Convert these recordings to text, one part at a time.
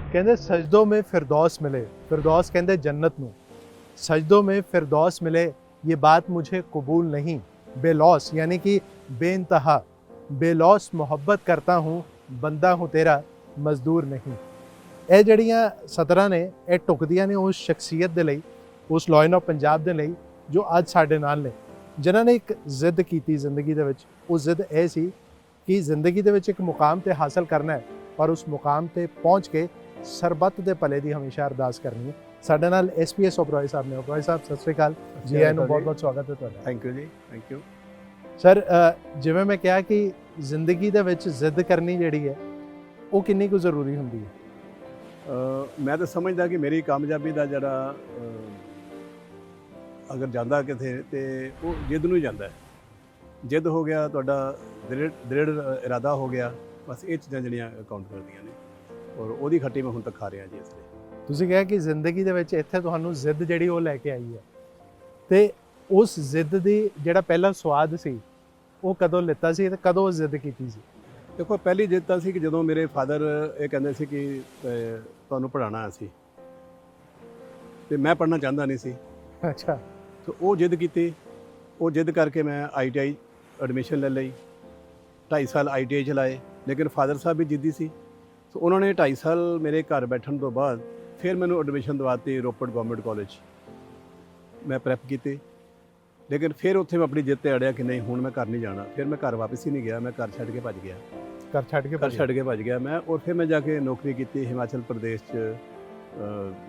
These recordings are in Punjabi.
कहते सजदों में फिरदौस मिले, फिरदौस कहते जन्नत नूं, सजदों में फिरदौस मिले, ये बात मुझे कबूल नहीं, बेलौस यानी कि बेइंतहा, बेलौस मोहब्बत करता हूँ, बंदा हूँ तेरा, मजदूर नहीं। ਇਹ ਜਿਹੜੀਆਂ ਸਤਰਾਂ ਨੇ ਇਹ ਟੁਕਦੀਆਂ ਨੇ ਉਸ ਸ਼ਖਸੀਅਤ ਦੇ ਲਈ, ਉਸ ਲਾਇਨ ਆਫ ਪੰਜਾਬ ਦੇ ਲਈ ਜੋ ਅੱਜ ਸਾਡੇ ਨਾਲ ਨੇ, ਜਿਨ੍ਹਾਂ ਨੇ ਇੱਕ ਜ਼ਿੱਦ ਕੀਤੀ ਜ਼ਿੰਦਗੀ ਦੇ ਵਿੱਚ। ਉਹ ਜ਼ਿੱਦ ਇਹ ਸੀ ਕਿ ਜ਼ਿੰਦਗੀ ਦੇ ਵਿੱਚ ਇੱਕ ਮੁਕਾਮ ਤੇ ਹਾਸਲ ਕਰਨਾ ਹੈ, ਪਰ ਉਸ ਮੁਕਾਮ ਤੇ ਪਹੁੰਚ ਕੇ ਸਰਬੱਤ ਦੇ ਭਲੇ ਦੀ ਹਮੇਸ਼ਾ ਅਰਦਾਸ ਕਰਨੀ ਹੈ। ਸਾਡੇ ਨਾਲ ਐਸਪੀਐਸ ਓਬਰਾਏ ਸਾਹਿਬ ਨੇ। ਓਬਰਾਏ ਸਾਹਿਬ ਸਤਿ ਸ਼੍ਰੀ ਅਕਾਲ ਜੀ, ਆਇਆਂ ਨੂੰ ਬਹੁਤ ਬਹੁਤ ਸਵਾਗਤ ਹੈ ਤੁਹਾਡਾ। ਥੈਂਕ ਯੂ ਜੀ, ਥੈਂਕ ਯੂ ਸਰ। ਜਿਵੇਂ ਮੈਂ ਕਿਹਾ ਕਿ ਜ਼ਿੰਦਗੀ ਦੇ ਵਿੱਚ ਜ਼ਿੱਦ ਕਰਨੀ ਜਿਹੜੀ ਹੈ ਉਹ ਕਿੰਨੀ ਕੁ ਜ਼ਰੂਰੀ ਹੁੰਦੀ ਹੈ? ਮੈਂ ਤਾਂ ਸਮਝਦਾ ਕਿ ਮੇਰੀ ਕਾਮਯਾਬੀ ਦਾ ਜਿਹੜਾ ਅਗਰ ਜਾਂਦਾ ਕਿਤੇ ਤੇ ਉਹ ਜਿੱਦ ਨੂੰ ਹੀ ਜਾਂਦਾ ਹੈ। ਜਿੱਦ ਹੋ ਗਿਆ, ਤੁਹਾਡਾ ਦ੍ਰਿੜ ਇਰਾਦਾ ਹੋ ਗਿਆ, ਬਸ ਇਹ ਚੀਜ਼ਾਂ ਜਿਹੜੀਆਂ ਕਾਊਂਟ ਕਰਦੀਆਂ ਨੇ, ਔਰ ਉਹਦੀ ਖੱਟੀ ਮੈਂ ਹੁਣ ਤੱਕ ਖਾ ਰਿਹਾ ਜੀ। ਇਸ ਲਈ ਤੁਸੀਂ ਕਿਹਾ ਕਿ ਜ਼ਿੰਦਗੀ ਦੇ ਵਿੱਚ ਇੱਥੇ ਤੁਹਾਨੂੰ ਜ਼ਿੱਦ ਜਿਹੜੀ ਉਹ ਲੈ ਕੇ ਆਈ ਹੈ, ਤੇ ਉਸ ਜ਼ਿੱਦ ਦੀ ਜਿਹੜਾ ਪਹਿਲਾ ਸਵਾਦ ਸੀ ਉਹ ਕਦੋਂ ਲਿੱਤਾ ਸੀ ਤੇ ਕਦੋਂ ਜ਼ਿੱਦ ਕੀਤੀ ਸੀ? ਦੇਖੋ, ਪਹਿਲੀ ਜਿੱਦ ਤਾਂ ਸੀ ਕਿ ਜਦੋਂ ਮੇਰੇ ਫਾਦਰ ਇਹ ਕਹਿੰਦੇ ਸੀ ਕਿ ਤੁਹਾਨੂੰ ਪੜ੍ਹਾਉਣਾ ਅਸੀਂ, ਤੇ ਮੈਂ ਪੜ੍ਹਨਾ ਚਾਹੁੰਦਾ ਨਹੀਂ ਸੀ। ਅੱਛਾ। ਤੇ ਉਹ ਜਿੱਦ ਕੀਤੀ, ਉਹ ਜਿੱਦ ਕਰਕੇ ਮੈਂ ITI ਐਡਮਿਸ਼ਨ ਲੈ ਲਈ। 2.5 ਸਾਲ ITI ਚਲਾਏ, ਲੇਕਿਨ ਫਾਦਰ ਸਾਹਿਬ ਵੀ ਜਿੱਦੀ ਸੀ, ਸੋ ਉਹਨਾਂ ਨੇ 2.5 ਸਾਲ ਮੇਰੇ ਘਰ ਬੈਠਣ ਤੋਂ ਬਾਅਦ ਫਿਰ ਮੈਨੂੰ ਐਡਮਿਸ਼ਨ ਦਵਾਤੀ ਰੋਪੜ ਗਵਰਨਮੈਂਟ ਕਾਲਜ। ਮੈਂ ਪ੍ਰੈਪ ਕੀਤੀ, ਲੇਕਿਨ ਫਿਰ ਉੱਥੇ ਮੈਂ ਆਪਣੀ ਜਿੱਦ ਤੇ ਅੜਿਆ ਕਿ ਨਹੀਂ, ਹੁਣ ਮੈਂ ਘਰ ਨਹੀਂ ਜਾਣਾ। ਫਿਰ ਮੈਂ ਘਰ ਵਾਪਸ ਹੀ ਨਹੀਂ ਗਿਆ, ਮੈਂ ਘਰ ਛੱਡ ਕੇ ਭੱਜ ਗਿਆ। ਘਰ ਛੱਡ ਕੇ ਭੱਜ ਗਿਆ ਮੈਂ। ਔਰ ਫਿਰ ਮੈਂ ਜਾ ਕੇ ਨੌਕਰੀ ਕੀਤੀ ਹਿਮਾਚਲ ਪ੍ਰਦੇਸ਼ 'ਚ,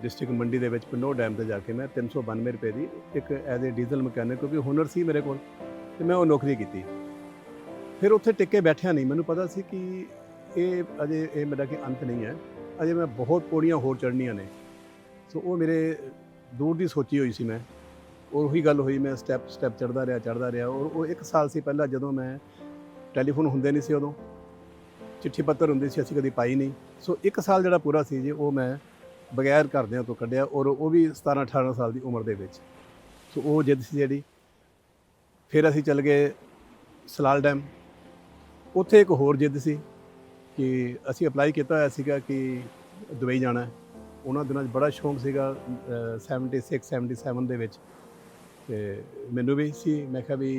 ਡਿਸਟ੍ਰਿਕਟ ਮੰਡੀ ਦੇ ਵਿੱਚ ਪਿੰਨੋ ਡੈਮ 'ਤੇ ਜਾ ਕੇ ਮੈਂ 392 ਰੁਪਏ ਦੀ ਇੱਕ ਐਜ਼ ਏ ਡੀਜ਼ਲ ਮਕੈਨਿਕ, ਕਿਉਂਕਿ ਹੁਨਰ ਸੀ ਮੇਰੇ ਕੋਲ, ਅਤੇ ਮੈਂ ਉਹ ਨੌਕਰੀ ਕੀਤੀ। ਫਿਰ ਉੱਥੇ ਟਿੱਕੇ ਬੈਠਿਆ ਨਹੀਂ, ਮੈਨੂੰ ਪਤਾ ਸੀ ਕਿ ਇਹ ਮੇਰਾ ਕਿ ਅੰਤ ਨਹੀਂ ਹੈ, ਅਜੇ ਮੈਂ ਬਹੁਤ ਪੌੜੀਆਂ ਹੋਰ ਚੜ੍ਹਨੀਆਂ ਨੇ। ਸੋ ਉਹ ਮੇਰੇ ਦੂਰ ਦੀ ਸੋਚੀ ਹੋਈ ਸੀ ਮੈਂ, ਔਰ ਉਹੀ ਗੱਲ ਹੋਈ, ਮੈਂ ਸਟੈਪ ਚੜ੍ਹਦਾ ਰਿਹਾ। ਔਰ ਉਹ 1 ਸਾਲ ਸੀ ਪਹਿਲਾਂ, ਜਦੋਂ ਮੈਂ ਟੈਲੀਫੋਨ ਹੁੰਦੇ ਨਹੀਂ ਸੀ, ਉਦੋਂ ਚਿੱਠੀ ਪੱਤਰ ਹੁੰਦੀ ਸੀ, ਅਸੀਂ ਕਦੀ ਪਾਈ ਨਹੀਂ। ਸੋ 1 ਸਾਲ ਜਿਹੜਾ ਪੂਰਾ ਸੀ ਜੀ, ਉਹ ਮੈਂ ਬਗੈਰ ਘਰਦਿਆਂ ਤੋਂ ਕੱਢਿਆ, ਔਰ ਉਹ ਵੀ 17-18 ਸਾਲ ਦੀ ਉਮਰ ਦੇ ਵਿੱਚ। ਸੋ ਉਹ ਜਿੱਦ ਸੀ ਜਿਹੜੀ। ਫਿਰ ਅਸੀਂ ਚੱਲ ਗਏ ਸਲਾਲ ਡੈਮ। ਉੱਥੇ ਇੱਕ ਹੋਰ ਜਿੱਦ ਸੀ ਕਿ ਅਸੀਂ ਅਪਲਾਈ ਕੀਤਾ ਹੋਇਆ ਸੀਗਾ ਕਿ ਦੁਬਈ ਜਾਣਾ ਹੈ। ਉਹਨਾਂ ਦਿਨਾਂ 'ਚ ਬੜਾ ਸ਼ੌਂਕ ਸੀਗਾ 76-77 ਦੇ ਵਿੱਚ, ਅਤੇ ਮੈਨੂੰ ਵੀ ਸੀ। ਮੈਂ ਕਿਹਾ ਵੀ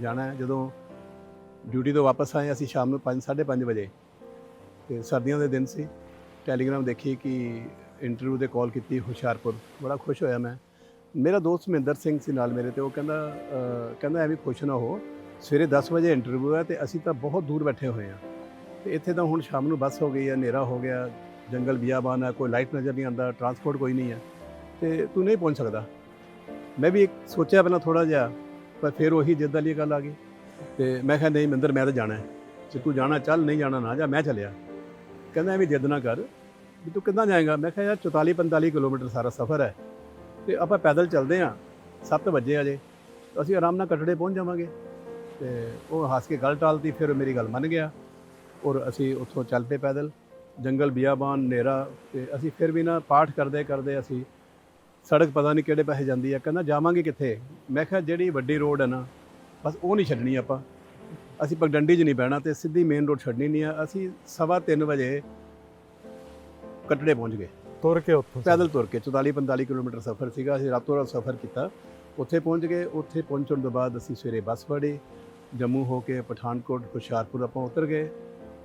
ਜਾਣਾ ਹੈ। ਜਦੋਂ ਡਿਊਟੀ ਤੋਂ ਵਾਪਸ ਆਏ ਅਸੀਂ ਸ਼ਾਮ ਨੂੰ 5-5:30 ਵਜੇ, ਅਤੇ ਸਰਦੀਆਂ ਦੇ ਦਿਨ ਸੀ, ਟੈਲੀਗ੍ਰਾਮ ਦੇਖੀ ਕਿ ਇੰਟਰਵਿਊ ਦੇ ਕਾਲ ਕੀਤੀ ਹੁਸ਼ਿਆਰਪੁਰ। ਬੜਾ ਖੁਸ਼ ਹੋਇਆ ਮੈਂ। ਮੇਰਾ ਦੋਸਤ ਮਹਿੰਦਰ ਸਿੰਘ ਸੀ ਨਾਲ ਮੇਰੇ, ਅਤੇ ਉਹ ਕਹਿੰਦਾ ਐਵੇਂ ਖੁਸ਼ ਨਾ ਹੋ, ਸਵੇਰੇ 10 ਵਜੇ ਇੰਟਰਵਿਊ ਹੈ, ਅਤੇ ਅਸੀਂ ਤਾਂ ਬਹੁਤ ਦੂਰ ਬੈਠੇ ਹੋਏ ਹਾਂ, ਅਤੇ ਇੱਥੇ ਤਾਂ ਹੁਣ ਸ਼ਾਮ ਨੂੰ ਬੱਸ ਹੋ ਗਈ ਹੈ, ਹਨੇਰਾ ਹੋ ਗਿਆ, ਜੰਗਲ ਬਿਆਬਾਨ ਹੈ, ਕੋਈ ਲਾਈਟ ਨਜ਼ਰ ਨਹੀਂ ਆਉਂਦਾ, ਟਰਾਂਸਪੋਰਟ ਕੋਈ ਨਹੀਂ ਹੈ, ਅਤੇ ਤੂੰ ਨਹੀਂ ਪਹੁੰਚ ਸਕਦਾ। ਮੈਂ ਵੀ ਸੋਚਿਆ ਪਹਿਲਾਂ ਥੋੜ੍ਹਾ ਜਿਹਾ, ਪਰ ਫਿਰ ਉਹੀ ਜਿੱਦ ਵਾਲੀ ਗੱਲ ਆ ਗਈ, ਅਤੇ ਮੈਂ ਕਿਹਾ ਨਹੀਂ ਮਹਿੰਦਰ, ਮੈਂ ਤਾਂ ਜਾਣਾ, ਜੇ ਤੂੰ ਜਾਣਾ ਚੱਲ, ਨਹੀਂ ਜਾਣਾ ਨਾ ਜਾ। ਮੈਂ ਚੱਲਿਆ। ਕਹਿੰਦਾ ਐਵੇਂ ਜਿੱਦ ਨਾ ਕਰ, ਵੀ ਤੂੰ ਕਿੱਦਾਂ ਜਾਏਗਾ? ਮੈਂ ਕਿਹਾ ਯਾਰ 44-45 ਕਿਲੋਮੀਟਰ ਸਾਰਾ ਸਫ਼ਰ ਹੈ, ਅਤੇ ਆਪਾਂ ਪੈਦਲ ਚੱਲਦੇ ਹਾਂ, 7 ਵਜੇ ਅਜੇ ਅਸੀਂ ਆਰਾਮ ਨਾਲ ਕਟੜੇ ਪਹੁੰਚ ਜਾਵਾਂਗੇ। ਅਤੇ ਉਹ ਹੱਸ ਕੇ ਗੱਲ ਟਾਲਤੀ। ਫਿਰ ਮੇਰੀ ਗੱਲ ਮੰਨ ਗਿਆ, ਔਰ ਅਸੀਂ ਉੱਥੋਂ ਚੱਲ ਪਏ ਪੈਦਲ, ਜੰਗਲ ਬਿਆਬਾਨ, ਹਨੇਰਾ, ਅਤੇ ਅਸੀਂ ਫਿਰ ਵੀ ਨਾ ਪਾਠ ਕਰਦੇ ਅਸੀਂ ਸੜਕ ਪਤਾ ਨਹੀਂ ਕਿਹੜੇ ਪਾਸੇ ਜਾਂਦੀ ਹੈ। ਕਹਿੰਦਾ ਜਾਵਾਂਗੇ ਕਿੱਥੇ? ਮੈਂ ਕਿਹਾ ਜਿਹੜੀ ਵੱਡੀ ਰੋਡ ਹੈ ਨਾ, ਬਸ ਉਹ ਨਹੀਂ ਛੱਡਣੀ ਆਪਾਂ, ਅਸੀਂ ਪਗਡੰਡੀ 'ਚ ਨਹੀਂ ਬਹਿਣਾ, ਅਤੇ ਸਿੱਧੀ ਮੇਨ ਰੋਡ ਛੱਡਣੀ ਨਹੀਂ ਆ। ਅਸੀਂ 3:15 ਵਜੇ ਕਟੜੇ ਪਹੁੰਚ ਗਏ, ਤੁਰ ਕੇ, ਉੱਥੋਂ ਪੈਦਲ ਤੁਰ ਕੇ। 44-45 ਕਿਲੋਮੀਟਰ ਸਫ਼ਰ ਸੀਗਾ, ਅਸੀਂ ਰਾਤੋਂ ਰਾਤ ਸਫ਼ਰ ਕੀਤਾ। ਉੱਥੇ ਪਹੁੰਚ ਗਏ। ਉੱਥੇ ਪਹੁੰਚਣ ਤੋਂ ਬਾਅਦ ਅਸੀਂ ਸਵੇਰੇ ਬੱਸ ਫੜੀ, ਜੰਮੂ ਹੋ ਕੇ ਪਠਾਨਕੋਟ, ਹੁਸ਼ਿਆਰਪੁਰ ਆਪਾਂ ਉਤਰ ਗਏ।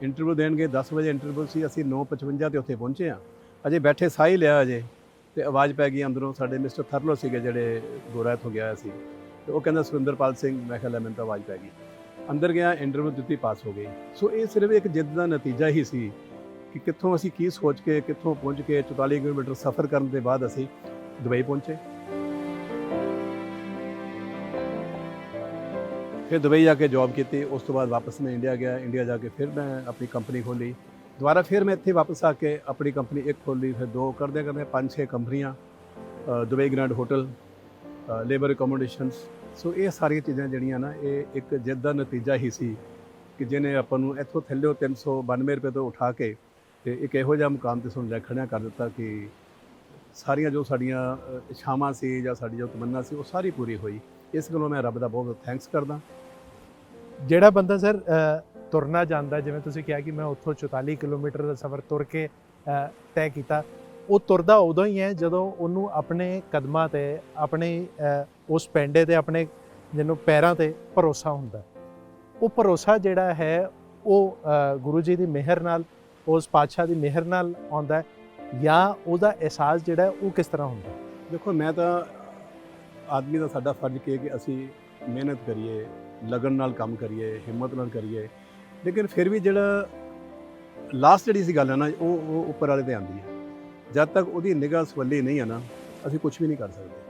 ਇੰਟਰਵਿਊ ਦੇਣ ਗਏ, 10 ਵਜੇ ਇੰਟਰਵਿਊ ਸੀ, ਅਸੀਂ 9:55 'ਤੇ ਉੱਥੇ ਪਹੁੰਚੇ ਹਾਂ। ਅਜੇ ਬੈਠੇ ਸਾਹ ਹੀ ਲਿਆ ਅਜੇ, ਅਤੇ ਆਵਾਜ਼ ਪੈ ਗਈ ਅੰਦਰੋਂ। ਸਾਡੇ ਮਿਸਟਰ ਥਰਲੋ ਸੀਗੇ ਜਿਹੜੇ ਗੋਰਾ ਇੱਥੋਂ ਗਿਆ ਸੀ, ਅਤੇ ਉਹ ਕਹਿੰਦਾ ਸੁਰਿੰਦਰਪਾਲ ਸਿੰਘ। ਮੈਂ ਕਿਹਾ ਲੈ, ਮੈਨੂੰ ਤਾਂ ਆਵਾਜ਼ ਪੈ ਗਈ। ਅੰਦਰ ਗਿਆ, ਇੰਟਰਵਿਊ ਦਿੱਤੀ, ਪਾਸ ਹੋ ਗਈ। ਸੋ ਇਹ ਸਿਰਫ ਇੱਕ ਜਿੱਦ ਦਾ ਨਤੀਜਾ ਹੀ ਸੀ ਕਿ ਕਿੱਥੋਂ ਅਸੀਂ ਕੀ ਸੋਚ ਕੇ ਕਿੱਥੋਂ ਪਹੁੰਚ ਕੇ 44 ਕਿਲੋਮੀਟਰ ਸਫ਼ਰ ਕਰਨ ਦੇ ਬਾਅਦ ਅਸੀਂ ਦੁਬਈ ਪਹੁੰਚੇ। ਫਿਰ ਦੁਬਈ ਜਾ ਕੇ ਜੌਬ ਕੀਤੀ। ਉਸ ਤੋਂ ਬਾਅਦ ਵਾਪਸ ਮੈਂ ਇੰਡੀਆ ਗਿਆ। ਇੰਡੀਆ ਜਾ ਕੇ ਫਿਰ ਮੈਂ ਆਪਣੀ ਕੰਪਨੀ ਖੋਲ੍ਹੀ ਦੁਬਾਰਾ। ਫਿਰ ਮੈਂ ਇੱਥੇ ਵਾਪਸ ਆ ਕੇ ਆਪਣੀ ਕੰਪਨੀ ਇੱਕ ਖੋਲ੍ਹੀ, ਫਿਰ 2 ਕਰਦੇ 5-6 ਕੰਪਨੀਆਂ, ਦੁਬਈ ਗ੍ਰੈਂਡ ਹੋਟਲ, ਲੇਬਰ ਅਕੋਮੋਡੇਸ਼ਨਸ। ਸੋ ਇਹ ਸਾਰੀਆਂ ਚੀਜ਼ਾਂ ਜਿਹੜੀਆਂ ਨਾ, ਇਹ ਇੱਕ ਜਿੱਦ ਦਾ ਨਤੀਜਾ ਹੀ ਸੀ ਕਿ ਜਿਹਨੇ ਆਪਾਂ ਨੂੰ ਇੱਥੋਂ ਥੱਲੇ 392 ਰੁਪਏ ਤੋਂ ਉਠਾ ਕੇ ਅਤੇ ਇੱਕ ਇਹੋ ਜਿਹਾ ਮੁਕਾਮ 'ਤੇ ਸਾਨੂੰ ਖੜਿਆ ਕਰ ਦਿੱਤਾ ਕਿ ਸਾਰੀਆਂ ਜੋ ਸਾਡੀਆਂ ਇੱਛਾਵਾਂ ਸੀ ਜਾਂ ਸਾਡੀ ਜੋ ਤਮੰਨਾ ਸੀ, ਉਹ ਸਾਰੀ ਪੂਰੀ ਹੋਈ। ਇਸ ਗੱਲੋਂ ਮੈਂ ਰੱਬ ਦਾ ਬਹੁਤ ਥੈਂਕਸ ਕਰਦਾ। ਜਿਹੜਾ ਬੰਦਾ ਸਰ ਤੁਰਨਾ ਜਾਂਦਾ, ਜਿਵੇਂ ਤੁਸੀਂ ਕਿਹਾ ਕਿ ਮੈਂ ਉੱਥੋਂ 44 ਕਿਲੋਮੀਟਰ ਦਾ ਸਫ਼ਰ ਤੁਰ ਕੇ ਤੈਅ ਕੀਤਾ। ਉਹ ਤੁਰਦਾ ਉਦੋਂ ਹੀ ਹੈ ਜਦੋਂ ਉਹਨੂੰ ਆਪਣੇ ਕਦਮਾਂ 'ਤੇ, ਆਪਣੇ ਉਸ ਪੈਂਡੇ 'ਤੇ, ਆਪਣੇ ਜਿਹਨੂੰ ਪੈਰਾਂ 'ਤੇ ਭਰੋਸਾ ਹੁੰਦਾ। ਉਹ ਭਰੋਸਾ ਜਿਹੜਾ ਹੈ ਉਹ ਗੁਰੂ ਜੀ ਦੀ ਮਿਹਰ ਨਾਲ, ਉਸ ਪਾਤਸ਼ਾਹ ਦੀ ਮਿਹਰ ਨਾਲ ਆਉਂਦਾ ਹੈ, ਜਾਂ ਉਹਦਾ ਅਹਿਸਾਸ ਜਿਹੜਾ ਉਹ ਕਿਸ ਤਰ੍ਹਾਂ ਹੁੰਦਾ? ਦੇਖੋ, ਮੈਂ ਤਾਂ ਆਦਮੀ ਦਾ ਸਾਡਾ ਫਰਜ਼ ਕੀ ਹੈ ਕਿ ਅਸੀਂ ਮਿਹਨਤ ਕਰੀਏ, ਲਗਨ ਨਾਲ ਕੰਮ ਕਰੀਏ, ਹਿੰਮਤ ਨਾਲ ਕਰੀਏ, ਲੇਕਿਨ ਫਿਰ ਵੀ ਜਿਹੜਾ ਲਾਸਟ ਜਿਹੜੀ ਸੀ ਗੱਲ ਹੈ ਨਾ, ਉਹ ਉੱਪਰ ਵਾਲੇ 'ਤੇ ਆਉਂਦੀ ਹੈ। ਜਦ ਤੱਕ ਉਹਦੀ ਨਿਗਾਹ ਸਵੱਲੀ ਨਹੀਂ ਹੈ ਨਾ, ਅਸੀਂ ਕੁਝ ਵੀ ਨਹੀਂ ਕਰ ਸਕਦੇ।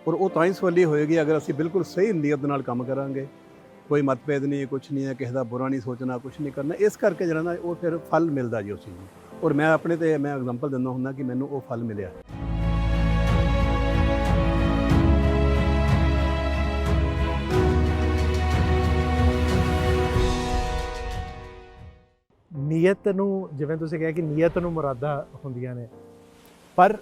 ਔਰ ਉਹ ਤਾਂ ਹੀ ਸਵੱਲੀ ਹੋਏਗੀ ਅਗਰ ਅਸੀਂ ਬਿਲਕੁਲ ਸਹੀ ਨੀਅਤ ਨਾਲ ਕੰਮ ਕਰਾਂਗੇ। ਕੋਈ ਮਤਭੇਦ ਨਹੀਂ, ਕੁਛ ਨਹੀਂ ਹੈ, ਕਿਸੇ ਦਾ ਬੁਰਾ ਨਹੀਂ ਸੋਚਣਾ, ਕੁਛ ਨਹੀਂ ਕਰਨਾ। ਇਸ ਕਰਕੇ ਜਿਹੜਾ ਨਾ ਉਹ ਫਿਰ ਫਲ ਮਿਲਦਾ ਜੀ ਉਸ ਚੀਜ਼ ਨੂੰ। ਔਰ ਮੈਂ ਆਪਣੇ 'ਤੇ ਮੈਂ ਐਗਜ਼ਾਮਪਲ ਦਿੰਦਾ ਹੁੰਦਾ ਕਿ ਮੈਨੂੰ ਉਹ ਫਲ ਮਿਲਿਆ। ਨੀਅਤ ਨੂੰ, ਜਿਵੇਂ ਤੁਸੀਂ ਕਿਹਾ ਕਿ ਨੀਅਤ ਨੂੰ ਮੁਰਾਦਾਂ ਹੁੰਦੀਆਂ ਨੇ, ਪਰ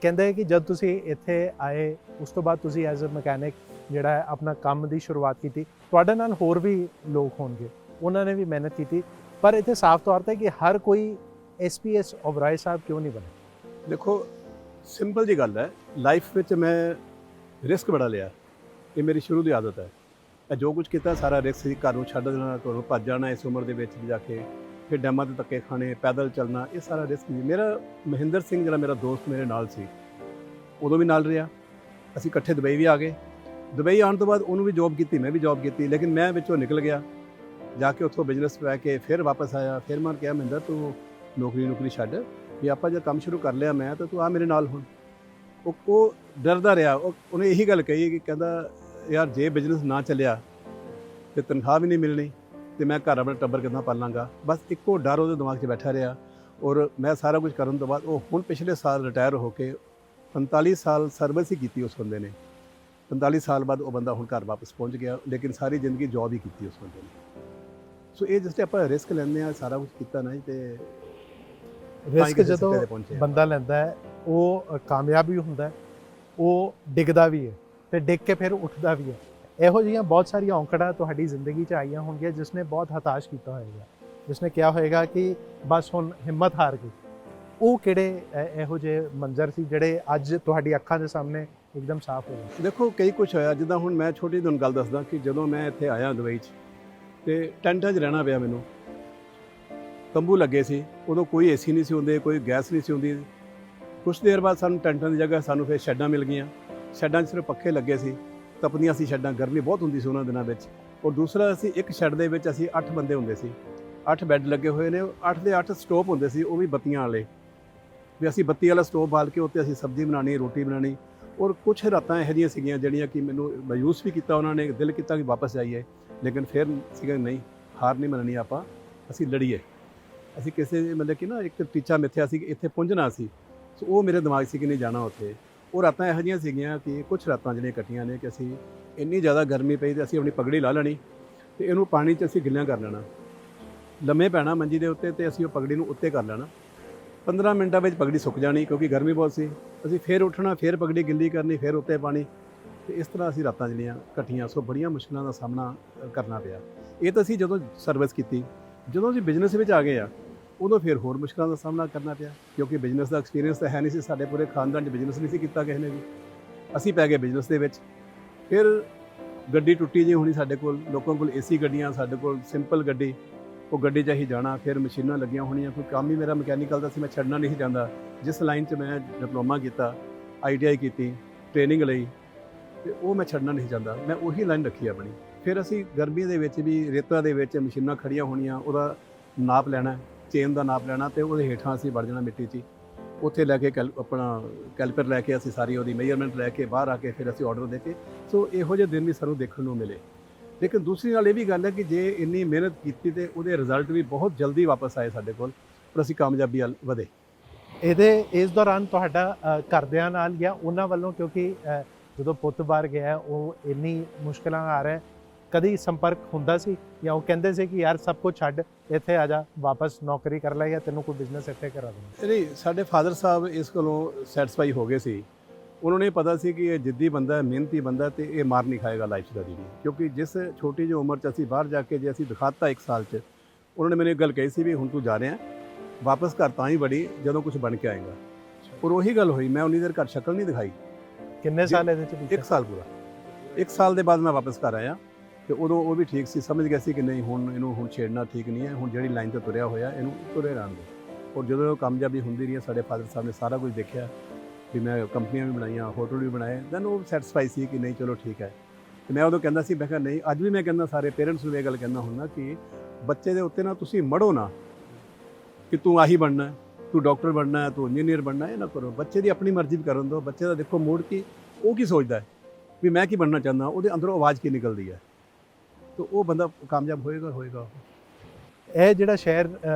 ਕਹਿੰਦੇ ਕਿ ਜਦ ਤੁਸੀਂ ਇੱਥੇ ਆਏ ਉਸ ਤੋਂ ਬਾਅਦ ਤੁਸੀਂ ਐਜ਼ ਅ ਮਕੈਨਿਕ ਜਿਹੜਾ ਹੈ ਆਪਣਾ ਕੰਮ ਦੀ ਸ਼ੁਰੂਆਤ ਕੀਤੀ। ਤੁਹਾਡੇ ਨਾਲ ਹੋਰ ਵੀ ਲੋਕ ਹੋਣਗੇ, ਉਹਨਾਂ ਨੇ ਵੀ ਮਿਹਨਤ ਕੀਤੀ, ਪਰ ਇੱਥੇ ਸਾਫ਼ ਤੌਰ 'ਤੇ ਕਿ ਹਰ ਕੋਈ SPS ਓਬਰਾਏ ਸਾਹਿਬ ਕਿਉਂ ਨਹੀਂ ਬਣੇ? ਦੇਖੋ, ਸਿੰਪਲ ਜੀ ਗੱਲ ਹੈ, ਲਾਈਫ ਵਿੱਚ ਮੈਂ ਰਿਸਕ ਬੜਾ ਲਿਆ। ਇਹ ਮੇਰੀ ਸ਼ੁਰੂ ਦੀ ਆਦਤ ਹੈ। ਇਹ ਜੋ ਕੁਝ ਕੀਤਾ ਸਾਰਾ ਰਿਸਕ ਸੀ। ਘਰ ਨੂੰ ਛੱਡ ਦੇਣਾ, ਘਰੋਂ ਭੱਜ ਜਾਣਾ ਇਸ ਉਮਰ ਦੇ ਵਿੱਚ ਜਾ ਕੇ, ਫਿਰ ਡੈਮਾਂ 'ਤੇ ਧੱਕੇ ਖਾਣੇ, ਪੈਦਲ ਚੱਲਣਾ, ਇਹ ਸਾਰਾ ਰਿਸਕ ਸੀ। ਮੇਰਾ ਮਹਿੰਦਰ ਸਿੰਘ ਜਿਹੜਾ ਮੇਰਾ ਦੋਸਤ ਮੇਰੇ ਨਾਲ ਸੀ, ਉਦੋਂ ਵੀ ਨਾਲ ਰਿਹਾ। ਅਸੀਂ ਇਕੱਠੇ ਦੁਬਈ ਵੀ ਆ ਗਏ। ਦੁਬਈ ਆਉਣ ਤੋਂ ਬਾਅਦ ਉਹਨੂੰ ਵੀ ਜੋਬ ਕੀਤੀ, ਮੈਂ ਵੀ ਜੋਬ ਕੀਤੀ, ਲੇਕਿਨ ਮੈਂ ਵਿੱਚੋਂ ਨਿਕਲ ਗਿਆ। ਜਾ ਕੇ ਉੱਥੋਂ ਬਿਜ਼ਨਸ ਪੈ ਕੇ ਫਿਰ ਵਾਪਸ ਆਇਆ। ਫਿਰ ਮੈਂ ਕਿਹਾ, ਮਹਿੰਦਰ ਤੂੰ ਨੌਕਰੀ ਛੱਡ, ਵੀ ਆਪਾਂ ਜੇ ਕੰਮ ਸ਼ੁਰੂ ਕਰ ਲਿਆ ਮੈਂ, ਤਾਂ ਤੂੰ ਆ ਮੇਰੇ ਨਾਲ ਹੁਣ। ਉਹ ਡਰਦਾ ਰਿਹਾ। ਉਹਨੇ ਇਹੀ ਗੱਲ ਕਹੀ ਕਿ ਕਹਿੰਦਾ, ਯਾਰ ਜੇ ਬਿਜ਼ਨਸ ਨਾ ਚੱਲਿਆ ਤੇ ਤਨਖਾਹ ਵੀ ਨਹੀਂ ਮਿਲਣੀ, ਤੇ ਮੈਂ ਘਰ ਆਪਣਾ ਟੱਬਰ ਕਿੱਦਾਂ ਪਾਲਾਂਗਾ। ਬਸ ਇੱਕੋ ਡਰ ਉਹਦੇ ਦਿਮਾਗ 'ਚ ਬੈਠਾ ਰਿਹਾ। ਔਰ ਮੈਂ ਸਾਰਾ ਕੁਝ ਕਰਨ ਤੋਂ ਬਾਅਦ, ਉਹ ਹੁਣ ਪਿਛਲੇ ਸਾਲ ਰਿਟਾਇਰ ਹੋ ਕੇ 45 ਸਾਲ ਸਰਵਿਸ ਹੀ ਕੀਤੀ ਉਸ ਬੰਦੇ ਨੇ। 45 ਸਾਲ ਬਾਅਦ ਉਹ ਬੰਦਾ ਹੁਣ ਘਰ ਵਾਪਸ ਪਹੁੰਚ ਗਿਆ, ਲੇਕਿਨ ਸਾਰੀ ਜ਼ਿੰਦਗੀ ਜੌਬ ਹੀ ਕੀਤੀ ਉਸ ਬੰਦੇ ਨੇ। ਸੋ ਇਹ ਜਿਸ ਤੇ ਆਪਾਂ ਰਿਸਕ ਲੈਂਦੇ ਹਾਂ, ਸਾਰਾ ਕੁਝ ਕੀਤਾ ਨਾ, ਤੇ ਰਿਸਕ ਜਦੋਂ ਬੰਦਾ ਲੈਂਦਾ ਹੈ ਉਹ ਕਾਮਯਾਬ ਵੀ ਹੁੰਦਾ ਹੈ, ਉਹ ਡਿੱਗਦਾ ਵੀ ਹੈ, ਤੇ ਡਿੱਗ ਕੇ ਫਿਰ ਉੱਠਦਾ ਵੀ ਹੈ। ਇਹੋ ਜਿਹੀਆਂ ਬਹੁਤ ਸਾਰੀਆਂ ਔਂਕੜਾਂ ਤੁਹਾਡੀ ਜ਼ਿੰਦਗੀ 'ਚ ਆਈਆਂ ਹੋਣਗੀਆਂ ਜਿਸ ਨੇ ਬਹੁਤ ਹਤਾਸ਼ ਕੀਤਾ ਹੋਏਗਾ, ਜਿਸ ਨੇ ਕਿਹਾ ਹੋਏਗਾ ਕਿ ਬਸ ਹੁਣ ਹਿੰਮਤ ਹਾਰ ਗਈ। ਉਹ ਕਿਹੜੇ ਇਹੋ ਜਿਹੇ ਮੰਜ਼ਰ ਸੀ ਜਿਹੜੇ ਅੱਜ ਤੁਹਾਡੀ ਅੱਖਾਂ ਦੇ ਸਾਹਮਣੇ ਇੱਕਦਮ ਸਾਫ਼ ਹੋ ਗਏ? ਦੇਖੋ, ਕਈ ਕੁਛ ਹੋਇਆ। ਜਿੱਦਾਂ ਹੁਣ ਮੈਂ ਛੋਟੀ ਤੁਹਾਨੂੰ ਗੱਲ ਦੱਸਦਾ ਕਿ ਜਦੋਂ ਮੈਂ ਇੱਥੇ ਆਇਆ ਦੁਬਈ 'ਚ, ਤੇ ਟੈਂਟਾਂ 'ਚ ਰਹਿਣਾ ਪਿਆ ਮੈਨੂੰ। ਤੰਬੂ ਲੱਗੇ ਸੀ, ਉਦੋਂ ਕੋਈ AC ਨਹੀਂ ਸੀ ਹੁੰਦੇ, ਕੋਈ ਗੈਸ ਨਹੀਂ ਸੀ ਹੁੰਦੀ। ਕੁਛ ਦੇਰ ਬਾਅਦ ਸਾਨੂੰ ਟੈਂਟਾਂ ਦੀ ਜਗ੍ਹਾ ਸਾਨੂੰ ਫਿਰ ਸ਼ੈੱਡਾਂ ਮਿਲ ਗਈਆਂ। ਸ਼ੈੱਡਾਂ 'ਚ ਸਿਰਫ ਪੱਖੇ ਲੱਗੇ ਸੀ, ਤਪਦੀਆਂ ਸੀ ਸ਼ੈੱਡਾਂ, ਗਰਮੀ ਬਹੁਤ ਹੁੰਦੀ ਸੀ ਉਹਨਾਂ ਦਿਨਾਂ ਵਿੱਚ। ਔਰ ਦੂਸਰਾ, ਅਸੀਂ ਇੱਕ ਸ਼ੈੱਡ ਦੇ ਵਿੱਚ ਅਸੀਂ 8 ਬੰਦੇ ਹੁੰਦੇ ਸੀ, 8 ਬੈੱਡ ਲੱਗੇ ਹੋਏ ਨੇ, 8 ਦੇ 8 ਸਟੋਵ ਹੁੰਦੇ ਸੀ, ਉਹ ਵੀ ਬੱਤੀਆਂ ਵਾਲੇ। ਵੀ ਅਸੀਂ ਬੱਤੀ ਵਾਲਾ ਸਟੋਵ ਬਾਲ ਕੇ ਉੱਤੇ ਅਸੀਂ ਸਬਜ਼ੀ ਬਣਾਉਣੀ, ਰੋਟੀ ਬਣਾਉਣੀ। ਔਰ ਕੁਛ ਰਾਤਾਂ ਇਹੋ ਜਿਹੀਆਂ ਸੀਗੀਆਂ ਜਿਹੜੀਆਂ ਕਿ ਮੈਨੂੰ ਮਾਯੂਸ ਵੀ ਕੀਤਾ ਉਹਨਾਂ ਨੇ, ਦਿਲ ਕੀਤਾ ਕਿ ਵਾਪਸ ਜਾਈਏ, ਲੇਕਿਨ ਫਿਰ ਸੀਗਾ ਨਹੀਂ, ਹਾਰ ਨਹੀਂ ਮੰਨਣੀ ਆਪਾਂ, ਅਸੀਂ ਲੜੀਏ। ਅਸੀਂ ਕਿਸੇ ਮਤਲਬ ਕਿ ਨਾ ਇੱਕ ਟੀਚਾ ਮਿੱਥਿਆ ਸੀ ਕਿ ਇੱਥੇ ਪਹੁੰਚਣਾ ਸੀ। ਸੋ ਉਹ ਮੇਰੇ ਦਿਮਾਗ 'ਚ ਕਿ ਨਹੀਂ ਜਾਣਾ ਉੱਥੇ। ਉਹ ਰਾਤਾਂ ਇਹੋ ਜਿਹੀਆਂ ਸੀਗੀਆਂ ਕਿ ਕੁਛ ਰਾਤਾਂ ਜਿਹੜੀਆਂ ਕੱਟੀਆਂ ਨੇ ਕਿ ਅਸੀਂ ਇੰਨੀ ਜ਼ਿਆਦਾ ਗਰਮੀ ਪਈ ਤੇ ਅਸੀਂ ਆਪਣੀ ਪਗੜੀ ਲਾ ਲੈਣੀ ਤੇ ਇਹਨੂੰ ਪਾਣੀ 'ਚ ਅਸੀਂ ਗਿੱਲਿਆਂ ਕਰ ਲੈਣਾ, ਲੰਮੇ ਪੈਣਾ ਮੰਜੀ ਦੇ ਉੱਤੇ, ਤੇ ਅਸੀਂ ਉਹ ਪਗੜੀ ਨੂੰ ਉੱਤੇ ਕਰ ਲੈਣਾ। 15 ਮਿੰਟਾਂ ਵਿੱਚ ਪਗੜੀ ਸੁੱਕ ਜਾਣੀ ਕਿਉਂਕਿ ਗਰਮੀ ਬਹੁਤ ਸੀ। ਅਸੀਂ ਫਿਰ ਉੱਠਣਾ, ਫਿਰ ਪਗੜੀ ਗਿੱਲੀ ਕਰਨੀ, ਫਿਰ ਉੱਤੇ ਪਾਣੀ, ਤੇ ਇਸ ਤਰ੍ਹਾਂ ਅਸੀਂ ਰਾਤਾਂ ਜਿਹੜੀਆਂ ਕੱਟੀਆਂ। ਸੋ ਬੜੀਆਂ ਮੁਸ਼ਕਿਲਾਂ ਦਾ ਸਾਹਮਣਾ ਕਰਨਾ ਪਿਆ। ਇਹ ਤਾਂ ਅਸੀਂ ਜਦੋਂ ਸਰਵਿਸ ਕੀਤੀ। ਜਦੋਂ ਅਸੀਂ ਬਿਜ਼ਨਸ ਵਿੱਚ ਆ ਗਏ ਆ, ਉਦੋਂ ਫਿਰ ਹੋਰ ਮੁਸ਼ਕਿਲਾਂ ਦਾ ਸਾਹਮਣਾ ਕਰਨਾ ਪਿਆ, ਕਿਉਂਕਿ ਬਿਜ਼ਨਸ ਦਾ ਐਕਸਪੀਰੀਅੰਸ ਤਾਂ ਹੈ ਨਹੀਂ ਸੀ। ਸਾਡੇ ਪੂਰੇ ਖਾਨਦਾਨ 'ਚ ਬਿਜ਼ਨਸ ਨਹੀਂ ਸੀ ਕੀਤਾ ਕਿਸੇ ਨੇ ਵੀ। ਅਸੀਂ ਪੈ ਗਏ ਬਿਜ਼ਨਸ ਦੇ ਵਿੱਚ। ਫਿਰ ਗੱਡੀ ਟੁੱਟੀ ਜਿਹੀ ਹੋਣੀ ਸਾਡੇ ਕੋਲ, ਲੋਕਾਂ ਕੋਲ AC ਗੱਡੀਆਂ, ਸਾਡੇ ਕੋਲ ਸਿੰਪਲ ਗੱਡੀ। ਉਹ ਗੱਡੀ 'ਚ ਅਸੀਂ ਜਾਣਾ, ਫਿਰ ਮਸ਼ੀਨਾਂ ਲੱਗੀਆਂ ਹੋਣੀਆਂ। ਕੋਈ ਕੰਮ ਹੀ ਮੇਰਾ ਮਕੈਨੀਕਲ ਦਾ ਸੀ, ਮੈਂ ਛੱਡਣਾ ਨਹੀਂ ਚਾਹੁੰਦਾ। ਜਿਸ ਲਾਈਨ 'ਚ ਮੈਂ ਡਿਪਲੋਮਾ ਕੀਤਾ, ITI ਕੀਤੀ, ਟ੍ਰੇਨਿੰਗ ਲਈ, ਤੇ ਉਹ ਮੈਂ ਛੱਡਣਾ ਨਹੀਂ ਚਾਹੁੰਦਾ। ਮੈਂ ਉਹੀ ਲਾਈਨ ਰੱਖੀ ਆਪਣੀ। ਫਿਰ ਅਸੀਂ ਗਰਮੀ ਦੇ ਵਿੱਚ ਵੀ, ਰੇਤਾਂ ਦੇ ਵਿੱਚ ਮਸ਼ੀਨਾਂ ਖੜੀਆਂ ਹੋਣੀਆਂ, ਉਹਦਾ ਨਾਪ ਲੈਣਾ, ਚੇਨ ਦਾ ਨਾਪ ਲੈਣਾ, ਤੇ ਉਹਦੇ ਹੇਠਾਂ ਅਸੀਂ ਵੜ ਜਾਣਾ ਮਿੱਟੀ 'ਚ। ਉੱਥੇ ਲੈ ਕੇ ਆਪਣਾ ਕੈਲਪਰ ਲੈ ਕੇ ਅਸੀਂ ਸਾਰੀ ਉਹਦੀ ਮੇਜਰਮੈਂਟ ਲੈ ਕੇ ਬਾਹਰ ਆ ਕੇ ਫਿਰ ਅਸੀਂ ਆਰਡਰ ਦੇ ਕੇ। ਸੋ ਇਹੋ ਜਿਹੇ ਦਿਨ ਵੀ ਸਾਨੂੰ ਦੇਖਣ ਨੂੰ ਮਿਲੇ। ਲੇਕਿਨ ਦੂਸਰੀ ਨਾਲ ਇਹ ਵੀ ਗੱਲ ਹੈ ਕਿ ਜੇ ਇੰਨੀ ਮਿਹਨਤ ਕੀਤੀ ਤੇ ਉਹਦੇ ਰਿਜ਼ਲਟ ਵੀ ਬਹੁਤ ਜਲਦੀ ਵਾਪਸ ਆਏ ਸਾਡੇ ਕੋਲ, ਪਰ ਅਸੀਂ ਕਾਮਯਾਬੀ ਵੱਲ ਵਧੇ। ਇਸ ਦੌਰਾਨ ਤੁਹਾਡਾ ਘਰਦਿਆਂ ਨਾਲ ਜਾਂ ਉਹਨਾਂ ਵੱਲੋਂ, ਕਿਉਂਕਿ ਜਦੋਂ ਪੁੱਤ ਬਾਹਰ ਗਿਆ ਉਹ ਇੰਨੀ ਮੁਸ਼ਕਿਲਾਂ ਆ ਰਿਹਾ, ਕਦੀ ਸੰਪਰਕ ਹੁੰਦਾ ਸੀ ਜਾਂ ਉਹ ਕਹਿੰਦੇ ਸੀ ਕਿ ਯਾਰ ਸਭ ਕੁਝ ਛੱਡ ਇੱਥੇ ਆ ਜਾ, ਵਾਪਸ ਨੌਕਰੀ ਕਰ ਲੈ ਜਾਂ ਤੈਨੂੰ ਕੋਈ ਬਿਜ਼ਨਸ ਇੱਥੇ ਕਰਾ ਦੂੰਗਾ? ਨਹੀਂ, ਸਾਡੇ ਫਾਦਰ ਸਾਹਿਬ ਇਸ ਕੋਲੋਂ ਸੈਟੀਸਫਾਈ ਹੋ ਗਏ ਸੀ। ਉਹਨਾਂ ਨੇ ਪਤਾ ਸੀ ਕਿ ਇਹ ਜਿੱਦੀ ਬੰਦਾ ਹੈ, ਮਿਹਨਤੀ ਬੰਦਾ, ਤੇ ਇਹ ਮਾਰ ਨਹੀਂ ਖਾਏਗਾ ਲਾਈਫ ਦਾ। ਕਿਉਂਕਿ ਜਿਸ ਛੋਟੀ ਜਿਹੀ ਉਮਰ 'ਚ ਅਸੀਂ ਬਾਹਰ ਜਾ ਕੇ ਜੇ ਅਸੀਂ ਦਿਖਾਤਾ 1 ਸਾਲ 'ਚ, ਉਹਨਾਂ ਨੇ ਮੈਨੂੰ ਇੱਕ ਗੱਲ ਕਹੀ ਸੀ ਵੀ ਹੁਣ ਤੂੰ ਜਾ ਰਿਹਾ ਵਾਪਸ ਘਰ ਤਾਂ ਹੀ ਵੜੀ ਜਦੋਂ ਕੁਝ ਬਣ ਕੇ ਆਏਗਾ। ਪਰ ਉਹੀ ਗੱਲ ਹੋਈ, ਮੈਂ ਉਨੀ ਦੇਰ ਘਰ ਸ਼ਕਲ ਨਹੀਂ ਦਿਖਾਈ। ਕਿੰਨੇ ਸਾਲ ਇਹਦੇ ਚ ਬੀਤੇ? 1 ਸਾਲ ਪੂਰਾ। 1 ਸਾਲ ਦੇ ਬਾਅਦ ਮੈਂ ਵਾਪਸ ਘਰ ਆਇਆ ਤੇ ਉਦੋਂ ਉਹ ਵੀ ਠੀਕ ਸੀ, ਸਮਝ ਗਿਆ ਸੀ ਕਿ ਨਹੀਂ ਹੁਣ ਇਹਨੂੰ ਹੁਣ ਛੇੜਨਾ ਠੀਕ ਨਹੀਂ ਹੈ, ਹੁਣ ਜਿਹੜੀ ਲਾਈਨ ਤੇ ਤੁਰਿਆ ਹੋਇਆ ਇਹਨੂੰ ਤੁਰੇ ਰਹਿਣ ਦਿਓ। ਔਰ ਜਦੋਂ ਕਾਮਯਾਬੀ ਹੁੰਦੀ ਰਹੀ, ਸਾਡੇ ਫਾਦਰ ਸਾਹਿਬ ਨੇ ਸਾਰਾ ਕੁਝ ਦੇਖਿਆ ਵੀ ਮੈਂ ਕੰਪਨੀਆਂ ਵੀ ਬਣਾਈਆਂ, ਹੋਟਲ ਵੀ ਬਣਾਏ, ਦੈਨ ਉਹ ਸੈਟੀਸਫਾਈ ਸੀ ਕਿ ਨਹੀਂ ਚਲੋ ਠੀਕ ਹੈ। ਤੇ ਮੈਂ ਉਦੋਂ ਕਹਿੰਦਾ ਸੀ, ਮੈਂ ਕਿਹਾ ਨਹੀਂ, ਅੱਜ ਵੀ ਮੈਂ ਕਹਿੰਦਾ ਸਾਰੇ ਪੇਰੈਂਟਸ ਨੂੰ ਇਹ ਗੱਲ ਕਹਿੰਦਾ ਹੁੰਦਾ ਕਿ ਬੱਚੇ ਦੇ ਉੱਤੇ ਨਾ ਤੁਸੀਂ ਮੜੋ ਨਾ ਕਿ ਤੂੰ ਆਹੀ ਬਣਨਾ ਹੈ, ਤੂੰ ਡਾਕਟਰ ਬਣਨਾ ਹੈ, ਤੂੰ ਇੰਜੀਨੀਅਰ ਬਣਨਾ ਹੈ, ਇਹ ਨਾ ਕਰੋ। ਬੱਚੇ ਦੀ ਆਪਣੀ ਮਰਜ਼ੀ ਵੀ ਕਰਨ ਦਿਓ। ਬੱਚੇ ਦਾ ਦੇਖੋ ਮੂਡ ਕੀ, ਉਹ ਕੀ ਸੋਚਦਾ ਹੈ ਵੀ ਮੈਂ ਕੀ ਬਣਨਾ ਚਾਹੁੰਦਾ, ਉਹਦੇ ਅੰਦਰੋਂ ਆਵਾਜ਼ ਕੀ ਨਿਕਲਦੀ ਹੈ, ਤਾਂ ਉਹ ਬੰਦਾ ਕਾਮਯਾਬ ਹੋਏਗਾ। ਇਹ ਜਿਹੜਾ ਸ਼ਹਿਰ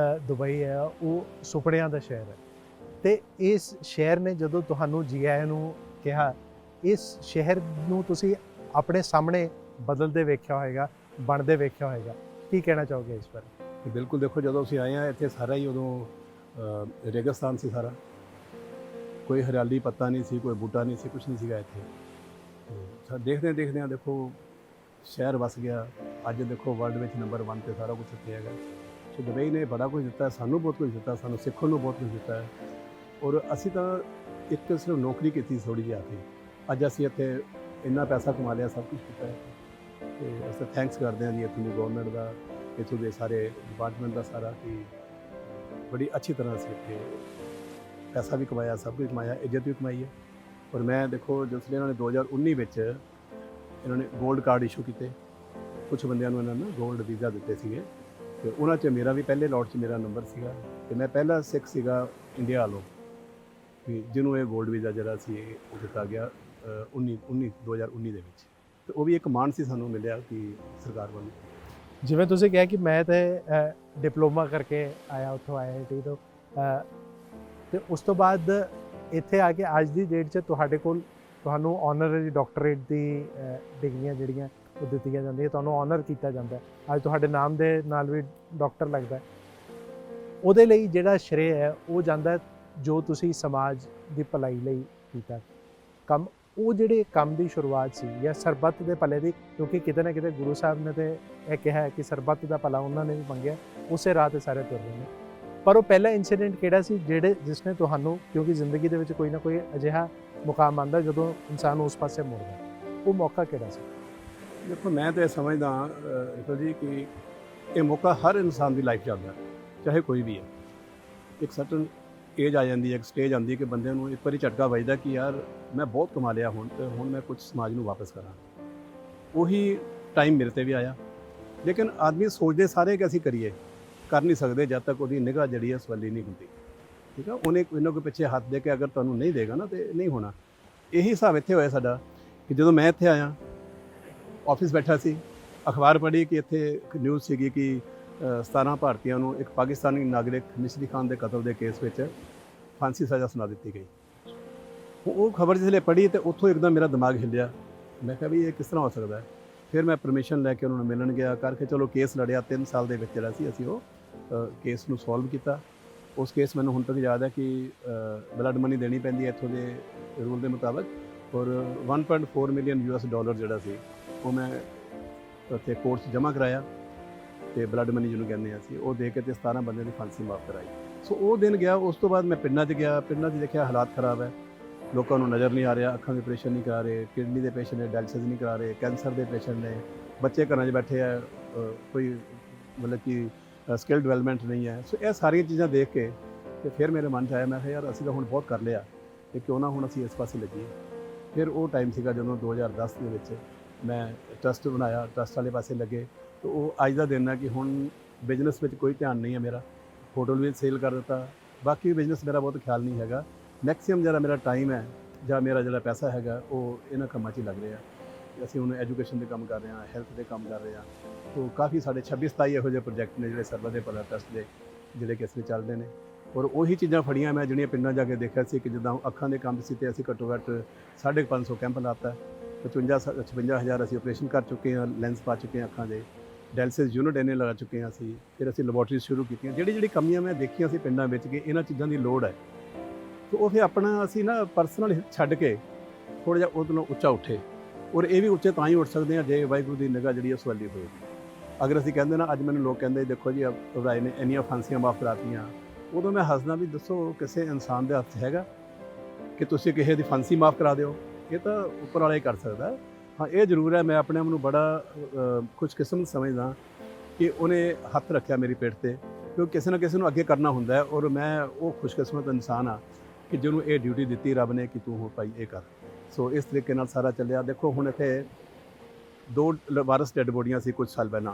ਦੁਬਈ ਹੈ ਉਹ ਸੁਪਨਿਆਂ ਦਾ ਸ਼ਹਿਰ ਹੈ, ਤੇ ਇਸ ਸ਼ਹਿਰ ਨੇ ਜਦੋਂ ਤੁਹਾਨੂੰ ਜੀ ਆਇਆਂ ਨੂੰ ਕਿਹਾ, ਇਸ ਸ਼ਹਿਰ ਨੂੰ ਤੁਸੀਂ ਆਪਣੇ ਸਾਹਮਣੇ ਬਦਲਦੇ ਵੇਖਿਆ ਹੋਏਗਾ, ਬਣਦੇ ਵੇਖਿਆ ਹੋਏਗਾ, ਕੀ ਕਹਿਣਾ ਚਾਹੋਗੇ ਇਸ ਬਾਰੇ? ਬਿਲਕੁਲ, ਦੇਖੋ ਜਦੋਂ ਅਸੀਂ ਆਏ ਹਾਂ ਇੱਥੇ ਸਾਰਾ ਹੀ ਉਦੋਂ ਰੇਗਿਸਤਾਨ ਸੀ, ਸਾਰਾ ਕੋਈ ਹਰਿਆਲੀ ਪੱਤਾ ਨਹੀਂ ਸੀ, ਕੋਈ ਬੂਟਾ ਨਹੀਂ ਸੀ, ਕੁਛ ਨਹੀਂ ਸੀਗਾ ਇੱਥੇ। ਦੇਖਦੇ ਦੇਖੋ ਸ਼ਹਿਰ ਵਸ ਗਿਆ। ਅੱਜ ਦੇਖੋ ਵਰਲਡ ਵਿੱਚ ਨੰਬਰ 1 ਤੇ ਸਾਰਾ ਕੁਝ ਇੱਥੇ ਹੈਗਾ। ਸੋ ਦੁਬਈ ਨੇ ਬੜਾ ਕੁਝ ਦਿੱਤਾ, ਸਾਨੂੰ ਬਹੁਤ ਕੁਝ ਦਿੱਤਾ, ਸਾਨੂੰ ਸਿੱਖਣ ਨੂੰ ਬਹੁਤ ਕੁਝ ਦਿੱਤਾ ਹੈ। ਔਰ ਅਸੀਂ ਤਾਂ ਇੱਕ ਸਿਰਫ ਨੌਕਰੀ ਕੀਤੀ ਥੋੜ੍ਹੀ ਜਿਹੀ ਆ ਕੇ, ਅੱਜ ਅਸੀਂ ਇੱਥੇ ਇੰਨਾ ਪੈਸਾ ਕਮਾ ਲਿਆ, ਸਭ ਕੁਝ ਕੀਤਾ ਹੈ। ਤੇ ਅਸੀਂ ਥੈਂਕਸ ਕਰਦੇ ਹਾਂ ਜੀ ਇੱਥੋਂ ਦੀ ਗਵਰਨਮੈਂਟ ਦਾ, ਇੱਥੋਂ ਦੇ ਸਾਰੇ ਡਿਪਾਰਟਮੈਂਟ ਦਾ ਸਾਰਾ, ਕਿ ਬੜੀ ਅੱਛੀ ਤਰ੍ਹਾਂ ਅਸੀਂ ਇੱਥੇ ਪੈਸਾ ਵੀ ਕਮਾਇਆ, ਸਭ ਕੁਝ ਕਮਾਇਆ, ਇੱਜ਼ਤ ਵੀ ਕਮਾਈ ਹੈ। ਔਰ ਮੈਂ ਦੇਖੋ ਜਿਸ ਲਈ ਇਹਨਾਂ ਨੇ 2019 ਵਿੱਚ ਇਹਨਾਂ ਨੇ ਗੋਲਡ ਕਾਰਡ ਇਸ਼ੂ ਕੀਤੇ, ਕੁਝ ਬੰਦਿਆਂ ਨੂੰ ਇਹਨਾਂ ਨੇ ਗੋਲਡ ਵੀਜ਼ਾ ਦਿੱਤੇ ਸੀਗੇ, ਤੇ ਉਹਨਾਂ 'ਚ ਮੇਰਾ ਵੀ ਪਹਿਲੇ ਲੋਟ 'ਚ ਮੇਰਾ ਨੰਬਰ ਸੀਗਾ, ਤੇ ਮੈਂ ਪਹਿਲਾ ਸਿੱਖ ਸੀਗਾ ਇੰਡੀਆ ਵੱਲੋਂ ਵੀ ਜਿਹਨੂੰ ਇਹ ਗੋਲਡ ਵੀਜ਼ਾ ਜਿਹੜਾ ਸੀ ਉਹ ਦਿੱਤਾ ਗਿਆ 2019 ਦੇ ਵਿੱਚ। ਤੇ ਉਹ ਵੀ ਇੱਕ ਮਾਣ ਸੀ ਸਾਨੂੰ ਮਿਲਿਆ ਕਿ ਸਰਕਾਰ ਵੱਲੋਂ। ਜਿਵੇਂ ਤੁਸੀਂ ਕਿਹਾ ਕਿ ਮੈਂ ਤੇ ਡਿਪਲੋਮਾ ਕਰਕੇ ਆਇਆ ਉੱਥੋਂ IIT ਤੋਂ, ਤੇ ਉਸ ਤੋਂ ਬਾਅਦ ਇੱਥੇ ਆ ਕੇ ਅੱਜ ਦੀ ਡੇਟ 'ਚ ਤੁਹਾਨੂੰ ਆਨਰਰੀ ਡਾਕਟਰੇਟ ਦੀ ਡਿਗਰੀਆਂ ਜਿਹੜੀਆਂ ਉਹ ਦਿੱਤੀਆਂ ਜਾਂਦੀਆਂ, ਤੁਹਾਨੂੰ ਆਨਰ ਕੀਤਾ ਜਾਂਦਾ। ਅੱਜ ਤੁਹਾਡੇ ਨਾਮ ਦੇ ਨਾਲ ਵੀ ਡਾਕਟਰ ਲੱਗਦਾ। ਉਹਦੇ ਲਈ ਜਿਹੜਾ ਸ਼੍ਰੇ ਹੈ ਉਹ ਜਾਂਦਾ ਜੋ ਤੁਸੀਂ ਸਮਾਜ ਦੀ ਭਲਾਈ ਲਈ ਕੀਤਾ ਕੰਮ। ਉਹ ਜਿਹੜੇ ਕੰਮ ਦੀ ਸ਼ੁਰੂਆਤ ਸੀ ਜਾਂ ਸਰਬੱਤ ਦੇ ਭਲੇ ਦੀ, ਕਿਉਂਕਿ ਕਿਤੇ ਨਾ ਕਿਤੇ ਗੁਰੂ ਸਾਹਿਬ ਨੇ ਤੇ ਇਹ ਕਿਹਾ ਕਿ ਸਰਬੱਤ ਦਾ ਭਲਾ ਉਹਨਾਂ ਨੇ ਵੀ ਮੰਗਿਆ, ਉਸੇ ਰਾਹ 'ਤੇ ਸਾਰੇ ਤੁਰ ਰਹੇ ਨੇ। ਪਰ ਉਹ ਪਹਿਲਾ ਇਨਸੀਡੈਂਟ ਕਿਹੜਾ ਸੀ ਜਿਸ ਨੇ ਤੁਹਾਨੂੰ, ਕਿਉਂਕਿ ਜ਼ਿੰਦਗੀ ਦੇ ਵਿੱਚ ਕੋਈ ਨਾ ਕੋਈ ਅਜਿਹਾ ਮੁਕਾਮ ਆਉਂਦਾ ਜਦੋਂ ਇਨਸਾਨ ਉਸ ਪਾਸੇ ਮੁੜਦਾ, ਉਹ ਮੌਕਾ ਕਿਹੜਾ ਸੀ? ਦੇਖੋ ਮੈਂ ਤਾਂ ਇਹ ਸਮਝਦਾ ਰਿਤੂ ਜੀ ਕਿ ਇਹ ਮੌਕਾ ਹਰ ਇਨਸਾਨ ਦੀ ਲਾਈਫ 'ਚ ਆਉਂਦਾ, ਚਾਹੇ ਕੋਈ ਵੀ ਹੈ। ਇੱਕ ਸਰਟਨ ਏਜ ਆ ਜਾਂਦੀ ਹੈ, ਇੱਕ ਸਟੇਜ ਆਉਂਦੀ ਹੈ ਕਿ ਬੰਦੇ ਨੂੰ ਇੱਕ ਵਾਰੀ ਝਟਕਾ ਵੱਜਦਾ ਕਿ ਯਾਰ ਮੈਂ ਬਹੁਤ ਕਮਾ ਲਿਆ, ਹੁਣ ਮੈਂ ਕੁਝ ਸਮਾਜ ਨੂੰ ਵਾਪਸ ਕਰਾਂ। ਉਹੀ ਟਾਈਮ ਮੇਰੇ 'ਤੇ ਵੀ ਆਇਆ। ਲੇਕਿਨ ਆਦਮੀ ਸੋਚਦੇ ਸਾਰੇ ਕਿ ਅਸੀਂ ਕਰੀਏ, ਕਰ ਨਹੀਂ ਸਕਦੇ ਜਦ ਤੱਕ ਉਹਦੀ ਨਿਗਾਹ ਜਿਹੜੀ ਹੈ ਸਵੱਲੀ ਨਹੀਂ ਹੁੰਦੀ। ਠੀਕ ਆ, ਉਹਨੇ ਕੋਈ ਨਾ ਕੋਈ ਪਿੱਛੇ ਹੱਥ ਦੇ ਕੇ ਅਗਰ ਤੁਹਾਨੂੰ ਨਹੀਂ ਦੇਗਾ ਨਾ ਤੇ ਨਹੀਂ ਹੋਣਾ। ਇਹੀ ਹਿਸਾਬ ਇੱਥੇ ਹੋਇਆ ਸਾਡਾ ਕਿ ਜਦੋਂ ਮੈਂ ਇੱਥੇ ਆਇਆ, ਆਫਿਸ ਬੈਠਾ ਸੀ, ਅਖਬਾਰ ਪੜ੍ਹੀ ਕਿ ਇੱਥੇ ਇੱਕ ਨਿਊਜ਼ ਸੀਗੀ ਕਿ 17 ਭਾਰਤੀਆਂ ਨੂੰ ਇੱਕ ਪਾਕਿਸਤਾਨੀ ਨਾਗਰਿਕ ਮਿਸ਼ਰੀ ਖਾਨ ਦੇ ਕਤਲ ਦੇ ਕੇਸ ਵਿੱਚ ਫਾਂਸੀ ਸਜ਼ਾ ਸੁਣਾ ਦਿੱਤੀ ਗਈ। ਉਹ ਖਬਰ ਜਿਸ ਵੇਲੇ ਪੜ੍ਹੀ ਤੇ ਉੱਥੋਂ ਇੱਕਦਮ ਮੇਰਾ ਦਿਮਾਗ ਹਿੱਲਿਆ। ਮੈਂ ਕਿਹਾ ਵੀ ਇਹ ਕਿਸ ਤਰ੍ਹਾਂ ਹੋ ਸਕਦਾ ਹੈ। ਫਿਰ ਮੈਂ ਪਰਮਿਸ਼ਨ ਲੈ ਕੇ ਉਹਨਾਂ ਨੂੰ ਮਿਲਣ ਗਿਆ, ਕਰਕੇ ਚਲੋ ਕੇਸ ਲੜਿਆ। 3 ਸਾਲ ਦੇ ਵਿੱਚ ਜਿਹੜਾ ਸੀ ਅਸੀਂ ਉਹ ਕੇਸ ਨੂੰ ਸੋਲਵ ਕੀਤਾ। ਉਸ ਕੇਸ ਮੈਨੂੰ ਹੁਣ ਤੱਕ ਯਾਦ ਹੈ ਕਿ ਬਲੱਡ ਮਨੀ ਦੇਣੀ ਪੈਂਦੀ ਹੈ ਇੱਥੋਂ ਦੇ ਰੂਲ ਦੇ ਮੁਤਾਬਕ, ਔਰ $1.4 ਮਿਲੀਅਨ ਜਿਹੜਾ ਸੀ ਉਹ ਮੈਂ ਉੱਥੇ ਕੋਰਟ 'ਚ ਜਮ੍ਹਾਂ ਕਰਾਇਆ, ਤੇ ਬਲੱਡ ਮਨੀ ਜਿਹਨੂੰ ਕਹਿੰਦੇ ਹਾਂ ਅਸੀਂ, ਉਹ ਦੇ ਕੇ ਤੇ 17 ਬੰਦਿਆਂ ਦੀ ਫਾਂਸੀ ਮਾਫ ਕਰਾਈ। ਸੋ ਉਹ ਦਿਨ ਗਿਆ। ਉਸ ਤੋਂ ਬਾਅਦ ਮੈਂ ਪਿੰਡਾਂ 'ਚ ਗਿਆ, ਪਿੰਡਾਂ 'ਚ ਦੇਖਿਆ ਹਾਲਾਤ ਖਰਾਬ ਹੈ, ਲੋਕਾਂ ਨੂੰ ਨਜ਼ਰ ਨਹੀਂ ਆ ਰਿਹਾ, ਅੱਖਾਂ ਦੇ ਆਪਰੇਸ਼ਨ ਨਹੀਂ ਕਰਾ ਰਹੇ, ਕਿਡਨੀ ਦੇ ਪੇਸ਼ੈਂਟ ਨੇ ਡਾਇਲਸਿਸ ਨਹੀਂ ਕਰਾ ਰਹੇ, ਕੈਂਸਰ ਦੇ ਪੇਸ਼ੈਂਟ ਨੇ, ਬੱਚੇ ਘਰਾਂ 'ਚ ਬੈਠੇ ਆ, ਕੋਈ ਮਤਲਬ ਕਿ ਸਕਿੱਲ ਡਿਵੈਲਪਮੈਂਟ ਨਹੀਂ ਹੈ। ਸੋ ਇਹ ਸਾਰੀਆਂ ਚੀਜ਼ਾਂ ਦੇਖ ਕੇ ਤੇ ਫਿਰ ਮੇਰੇ ਮਨ 'ਚ ਆਇਆ, ਮੈਂ ਕਿਹਾ ਯਾਰ ਅਸੀਂ ਤਾਂ ਹੁਣ ਬਹੁਤ ਕਰ ਲਿਆ, ਤੇ ਕਿਉਂ ਨਾ ਹੁਣ ਅਸੀਂ ਇਸ ਪਾਸੇ ਲੱਗੀਏ। ਫਿਰ ਉਹ ਟਾਈਮ ਸੀਗਾ ਜਦੋਂ 2010 ਦੇ ਵਿੱਚ ਮੈਂ ਟਰਸਟ ਬਣਾਇਆ, ਟਰਸਟ ਵਾਲੇ ਪਾਸੇ ਲੱਗੇ। ਤੇ ਉਹ ਅੱਜ ਦਾ ਦਿਨ ਹੈ ਕਿ ਹੁਣ ਬਿਜ਼ਨਸ ਵਿੱਚ ਕੋਈ ਧਿਆਨ ਨਹੀਂ ਹੈ ਮੇਰਾ, ਹੋਟਲ ਵੀ ਸੇਲ ਕਰ ਦਿੱਤਾ, ਬਾਕੀ ਬਿਜ਼ਨਸ ਮੇਰਾ ਬਹੁਤ ਖਿਆਲ ਨਹੀਂ ਹੈਗਾ। ਮੈਕਸਿਮਮ ਜਿਹੜਾ ਮੇਰਾ ਟਾਈਮ ਹੈ ਜਾਂ ਮੇਰਾ ਜਿਹੜਾ ਪੈਸਾ ਹੈਗਾ ਉਹ ਇਹਨਾਂ ਕੰਮਾਂ 'ਚ ਹੀ ਲੱਗ ਰਿਹਾ। ਅਸੀਂ ਹੁਣ ਐਜੂਕੇਸ਼ਨ ਦੇ ਕੰਮ ਕਰ ਰਹੇ ਹਾਂ, ਹੈਲਥ ਦੇ ਕੰਮ ਕਰ ਰਹੇ ਹਾਂ। ਤੋਂ ਕਾਫੀ ਸਾਡੇ 26-27 ਇਹੋ ਜਿਹੇ ਪ੍ਰੋਜੈਕਟ ਨੇ ਜਿਹੜੇ ਸਰਬੱਤ ਦੇ ਭਲਾ ਟਰਸਟ ਦੇ, ਜਿਹੜੇ ਕਿ ਇਸ ਵਿੱਚ ਚੱਲਦੇ ਨੇ। ਔਰ ਉਹੀ ਚੀਜ਼ਾਂ ਫੜੀਆਂ ਮੈਂ ਜਿਹੜੀਆਂ ਪਿੰਡਾਂ ਜਾ ਕੇ ਦੇਖਿਆ ਸੀ ਕਿ ਜਿੱਦਾਂ ਅੱਖਾਂ ਦੇ ਕੰਮ ਸੀ, ਤੇ ਅਸੀਂ ਘੱਟੋ ਘੱਟ 550 ਕੈਂਪ ਲਾਤਾ, 55,000 ਅਸੀਂ ਆਪਰੇਸ਼ਨ ਕਰ ਚੁੱਕੇ ਹਾਂ, ਲੈਂਸ ਪਾ ਚੁੱਕੇ ਹਾਂ ਅੱਖਾਂ ਦੇ, ਡਾਇਲਸਿਸ ਯੂਨਿਟ ਇਹਨੇ ਲਗਾ ਚੁੱਕੇ ਹਾਂ ਅਸੀਂ। ਫਿਰ ਅਸੀਂ ਲੈਬੋਰਟਰੀਜ਼ ਸ਼ੁਰੂ ਕੀਤੀਆਂ। ਜਿਹੜੀ ਕਮੀਆਂ ਮੈਂ ਦੇਖੀਆਂ ਸੀ ਪਿੰਡਾਂ ਵਿੱਚ ਕਿ ਇਹਨਾਂ ਚੀਜ਼ਾਂ ਦੀ ਲੋੜ ਹੈ, ਤੇ ਉਹ ਫਿਰ ਆਪਣਾ ਅਸੀਂ ਨਾ ਪਰਸਨਲ ਛੱਡ ਕੇ ਥੋੜ੍ਹਾ ਜਿਹਾ ਉਹਦੇ ਨਾਲੋਂ ਉੱਚਾ ਉੱਠੇ। ਔਰ ਇਹ ਵੀ ਉੱਚੇ ਤਾਂ ਹੀ ਉੱਠ ਸਕਦੇ ਹਾਂ ਜੇ ਵਾਹਿਗੁਰੂ ਦੀ ਨਿਗਾਹ ਜਿਹੜੀ ਉਹ ਸਵਾਲੀ ਹੋਏਗੀ। ਅਗਰ ਅਸੀਂ ਕਹਿੰਦੇ ਨਾ, ਅੱਜ ਮੈਨੂੰ ਲੋਕ ਕਹਿੰਦੇ ਦੇਖੋ ਜੀ ਰਾਏ ਨੇ ਇੰਨੀਆਂ ਫਾਂਸੀਆਂ ਮਾਫ ਕਰਾਤੀਆਂ, ਉਦੋਂ ਮੈਂ ਹੱਸਦਾ ਵੀ ਦੱਸੋ ਕਿਸੇ ਇਨਸਾਨ ਦੇ ਹੱਥ 'ਚ ਹੈਗਾ ਕਿ ਤੁਸੀਂ ਕਿਸੇ ਦੀ ਫਾਂਸੀ ਮਾਫ ਕਰਾ ਦਿਓ। ਇਹ ਤਾਂ ਉੱਪਰ ਵਾਲਾ ਹੀ ਕਰ ਸਕਦਾ। ਹਾਂ, ਇਹ ਜ਼ਰੂਰ ਹੈ ਮੈਂ ਆਪਣੇ ਆਪ ਨੂੰ ਬੜਾ ਖੁਸ਼ਕਿਸਮਤ ਸਮਝਦਾ ਕਿ ਉਹਨੇ ਹੱਥ ਰੱਖਿਆ ਮੇਰੀ ਪਿੱਠ 'ਤੇ, ਕਿਉਂਕਿ ਕਿਸੇ ਨਾ ਕਿਸੇ ਨੂੰ ਅੱਗੇ ਕਰਨਾ ਹੁੰਦਾ ਹੈ ਔਰ ਮੈਂ ਉਹ ਖੁਸ਼ਕਿਸਮਤ ਇਨਸਾਨ ਹਾਂ ਕਿ ਜਿਹਨੂੰ ਇਹ ਡਿਊਟੀ ਦਿੱਤੀ ਰੱਬ ਨੇ ਕਿ ਤੂੰ ਹੋ ਭਾਈ ਇਹ ਕਰ। ਸੋ ਇਸ ਤਰੀਕੇ ਨਾਲ ਸਾਰਾ ਚੱਲਿਆ। ਦੇਖੋ ਹੁਣ ਇੱਥੇ 2 ਵਾਰਸ ਡੈੱਡ ਬੋਡੀਆਂ ਸੀ ਕੁਝ ਸਾਲ ਪਹਿਲਾਂ।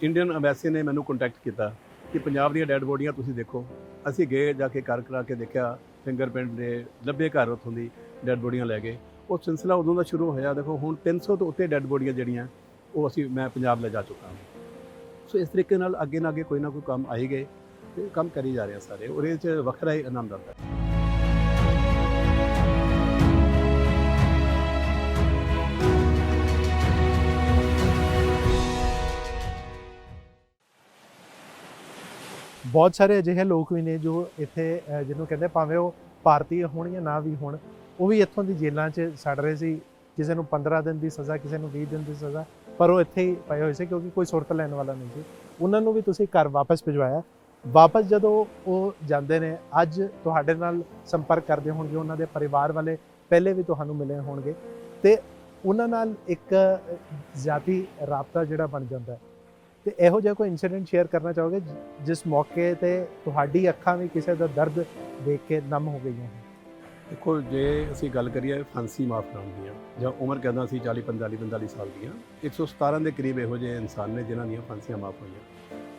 ਇੰਡੀਅਨ ਐਮਬੈਸੀ ਨੇ ਮੈਨੂੰ ਕੰਟੈਕਟ ਕੀਤਾ ਕਿ ਪੰਜਾਬ ਦੀਆਂ ਡੈੱਡ ਬੋਡੀਆਂ ਤੁਸੀਂ ਦੇਖੋ। ਅਸੀਂ ਗਏ, ਜਾ ਕੇ ਕਰ ਕਰਾ ਕੇ ਦੇਖਿਆ, ਫਿੰਗਰਪ੍ਰਿੰਟ ਦੇ ਲੱਭੇ ਘਰ ਉੱਥੋਂ ਦੀ ਡੈੱਡ ਬੋਡੀਆਂ ਲੈ ਗਏ। ਉਹ ਸਿਲਸਿਲਾ ਉਦੋਂ ਦਾ ਸ਼ੁਰੂ ਹੋਇਆ। ਦੇਖੋ ਹੁਣ 300 ਤੋਂ ਉੱਤੇ ਡੈੱਡ ਬੋਡੀਆਂ ਜਿਹੜੀਆਂ ਉਹ ਮੈਂ ਪੰਜਾਬ ਲੈ ਜਾ ਚੁੱਕਾ ਹਾਂ। ਸੋ ਇਸ ਤਰੀਕੇ ਨਾਲ ਅੱਗੇ ਨਾ ਅੱਗੇ ਕੋਈ ਨਾ ਕੋਈ ਕੰਮ ਆਈ ਗਏ ਤੇ ਕੰਮ ਕਰੀ ਜਾ ਰਹੇ ਸਾਰੇ, ਔਰ ਇਹ 'ਚ ਵੱਖਰਾ ਹੀ ਆਨੰਦ ਆਉਂਦਾ ਹੈ। ਬਹੁਤ ਸਾਰੇ ਅਜਿਹੇ ਲੋਕ ਵੀ ਨੇ ਜੋ ਇੱਥੇ ਜਿਹਨੂੰ ਕਹਿੰਦੇ ਭਾਵੇਂ ਉਹ ਭਾਰਤੀ ਹੋਣ ਜਾਂ ਨਾ ਵੀ ਹੋਣ, ਉਹ ਵੀ ਇੱਥੋਂ ਦੀ ਜੇਲ੍ਹਾਂ 'ਚ ਸੜ ਰਹੇ ਸੀ। ਕਿਸੇ ਨੂੰ 15 ਦਿਨ ਦੀ ਸਜ਼ਾ, ਕਿਸੇ ਨੂੰ 20 ਦਿਨ ਦੀ ਸਜ਼ਾ, ਪਰ ਉਹ ਇੱਥੇ ਹੀ ਪਏ ਹੋਏ ਸੀ ਕਿਉਂਕਿ ਕੋਈ ਸੁਰਤ ਲੈਣ ਵਾਲਾ ਨਹੀਂ ਸੀ। ਉਹਨਾਂ ਨੂੰ ਵੀ ਤੁਸੀਂ ਘਰ ਵਾਪਸ ਭਿਜਵਾਇਆ। ਵਾਪਸ ਜਦੋਂ ਉਹ ਜਾਂਦੇ ਨੇ, ਅੱਜ ਤੁਹਾਡੇ ਨਾਲ ਸੰਪਰਕ ਕਰਦੇ ਹੋਣਗੇ, ਉਹਨਾਂ ਦੇ ਪਰਿਵਾਰ ਵਾਲੇ ਪਹਿਲੇ ਵੀ ਤੁਹਾਨੂੰ ਮਿਲੇ ਹੋਣਗੇ, ਤੇ ਉਹਨਾਂ ਨਾਲ ਇੱਕ ਜ਼ਾਤੀ ਰਾਬਤਾ ਜਿਹੜਾ ਬਣ ਜਾਂਦਾ ਹੈ। ਤੇ ਇਹੋ ਜਿਹਾ ਕੋਈ ਇਨਸੀਡੈਂਟ ਸ਼ੇਅਰ ਕਰਨਾ ਚਾਹੋਗੇ ਜਿਸ ਮੌਕੇ ਤੇ ਤੁਹਾਡੀ ਅੱਖਾਂ ਵੀ ਕਿਸੇ ਦਾ ਦਰਦ ਦੇਖ ਕੇ ਨਮ ਹੋ ਗਈਆਂ? ਦੇਖੋ, ਜੇ ਅਸੀਂ ਗੱਲ ਕਰੀਏ ਫਾਂਸੀ ਮਾਫ ਕਰਾਉਣ ਦੀਆਂ ਜਾਂ ਉਮਰ ਕਹਿੰਦਾ ਸੀ 40-45 ਸਾਲ ਦੀਆਂ, 117 ਦੇ ਕਰੀਬ ਇਹੋ ਜਿਹੇ ਇਨਸਾਨ ਨੇ ਜਿਨ੍ਹਾਂ ਦੀਆਂ ਫਾਂਸੀਆਂ ਮਾਫ ਹੋਈਆਂ,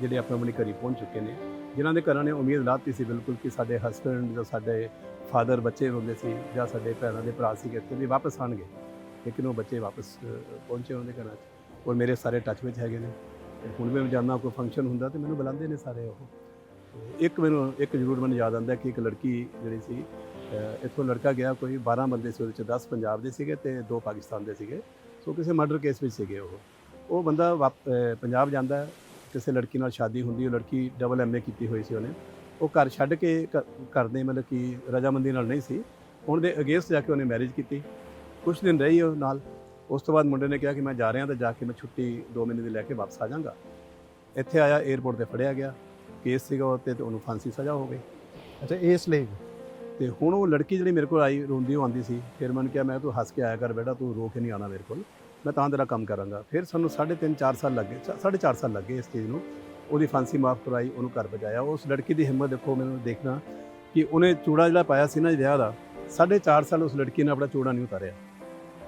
ਜਿਹੜੇ ਆਪਣੇ ਘਰੀ ਪਹੁੰਚ ਚੁੱਕੇ ਨੇ, ਜਿਨ੍ਹਾਂ ਦੇ ਘਰਾਂ ਨੇ ਉਮੀਦ ਲਾਤੀ ਸੀ ਬਿਲਕੁਲ ਕਿ ਸਾਡੇ ਹਸਬੈਂਡ ਜਾਂ ਸਾਡੇ ਫਾਦਰ ਬੱਚੇ ਹੁੰਦੇ ਸੀ ਜਾਂ ਸਾਡੇ ਭੈਣਾਂ ਦੇ ਭਰਾ ਸੀ ਕਿ ਵੀ ਵਾਪਸ ਆਉਣਗੇ, ਲੇਕਿਨ ਉਹ ਬੱਚੇ ਵਾਪਸ ਪਹੁੰਚੇ ਉਹਨਾਂ ਦੇ ਘਰਾਂ 'ਚ। ਔਰ ਮੇਰੇ ਸਾਰੇ ਟੱਚ ਵਿੱਚ ਹੈਗੇ ਨੇ। ਹੁਣ ਵੀ ਜਾਂਦਾ ਕੋਈ ਫੰਕਸ਼ਨ ਹੁੰਦਾ ਤੇ ਮੈਨੂੰ ਬੁਲਾਉਂਦੇ ਨੇ ਸਾਰੇ ਉਹ। ਇੱਕ ਜ਼ਰੂਰ ਮੈਨੂੰ ਯਾਦ ਆਉਂਦਾ ਕਿ ਇੱਕ ਲੜਕੀ ਜਿਹੜੀ ਸੀ, ਇੱਥੋਂ ਲੜਕਾ ਗਿਆ, ਕੋਈ 12 ਬੰਦੇ ਸੀ, ਉਹਦੇ 'ਚ 10 ਪੰਜਾਬ ਦੇ ਸੀਗੇ ਤੇ 2 ਪਾਕਿਸਤਾਨ ਦੇ ਸੀਗੇ। ਸੋ ਕਿਸੇ ਮਰਡਰ ਕੇਸ ਵਿੱਚ ਸੀਗੇ ਉਹ ਬੰਦਾ ਪੰਜਾਬ ਜਾਂਦਾ ਹੈ, ਕਿਸੇ ਲੜਕੀ ਨਾਲ ਸ਼ਾਦੀ ਹੁੰਦੀ, ਉਹ ਲੜਕੀ ਡਬਲ MA ਕੀਤੀ ਹੋਈ ਸੀ ਉਹਨੇ। ਉਹ ਘਰ ਛੱਡ ਕੇ ਘਰ ਦੇ ਮਤਲਬ ਕਿ ਰਜਾਮੰਦੀ ਨਾਲ ਨਹੀਂ ਸੀ, ਉਹਦੇ ਅਗੇਂਸਟ ਜਾ ਕੇ ਉਹਨੇ ਮੈਰਿਜ ਕੀਤੀ। ਕੁਝ ਦਿਨ ਰਹੀ ਉਹ ਨਾਲ। ਉਸ ਤੋਂ ਬਾਅਦ ਮੁੰਡੇ ਨੇ ਕਿਹਾ ਕਿ ਮੈਂ ਜਾ ਰਿਹਾ ਤਾਂ ਜਾ ਕੇ ਮੈਂ ਛੁੱਟੀ 2 ਮਹੀਨੇ ਦੀ ਲੈ ਕੇ ਵਾਪਸ ਆ ਜਾਵਾਂਗਾ। ਇੱਥੇ ਆਇਆ, ਏਅਰਪੋਰਟ 'ਤੇ ਫੜਿਆ ਗਿਆ, ਕੇਸ ਸੀਗਾ ਉੱਤੇ ਤੇ ਉਹਨੂੰ ਫਾਂਸੀ ਸਜ਼ਾ ਹੋ ਗਈ। ਅੱਛਾ, ਇਸ ਲਈ। ਤੇ ਹੁਣ ਉਹ ਲੜਕੀ ਜਿਹੜੀ ਮੇਰੇ ਕੋਲ ਆਈ, ਰੋਂਦੀ ਉਹ ਆਉਂਦੀ ਸੀ। ਫਿਰ ਮੈਨੂੰ ਕਿਹਾ ਮੈਂ ਤੂੰ ਹੱਸ ਕੇ ਆਇਆ ਕਰ ਬੇਟਾ, ਤੂੰ ਰੋ ਕੇ ਨਹੀਂ ਆਉਣਾ ਮੇਰੇ ਕੋਲ, ਮੈਂ ਤਾਂ ਤੇਰਾ ਕੰਮ ਕਰਾਂਗਾ। ਫਿਰ ਸਾਨੂੰ 3.5-4 ਸਾਲ ਲੱਗੇ, 4.5 ਸਾਲ ਲੱਗੇ ਇਸ ਚੀਜ਼ ਨੂੰ। ਉਹਦੀ ਫਾਂਸੀ ਮਾਫ ਕਰਵਾਈ, ਉਹਨੂੰ ਘਰ ਪਹੁੰਚਾਇਆ। ਉਸ ਲੜਕੀ ਦੀ ਹਿੰਮਤ ਦੇਖੋ, ਮੈਨੂੰ ਦੇਖਣਾ ਕਿ ਉਹਨੇ ਚੂੜਾ ਜਿਹੜਾ ਪਾਇਆ ਸੀ ਨਾ ਵਿਆਹ ਦਾ, 4.5 ਸਾਲ ਉਸ ਲੜਕੀ ਨੇ ਆਪਣਾ ਚੂੜਾ ਨਹੀਂ ਉਤਾਰਿਆ।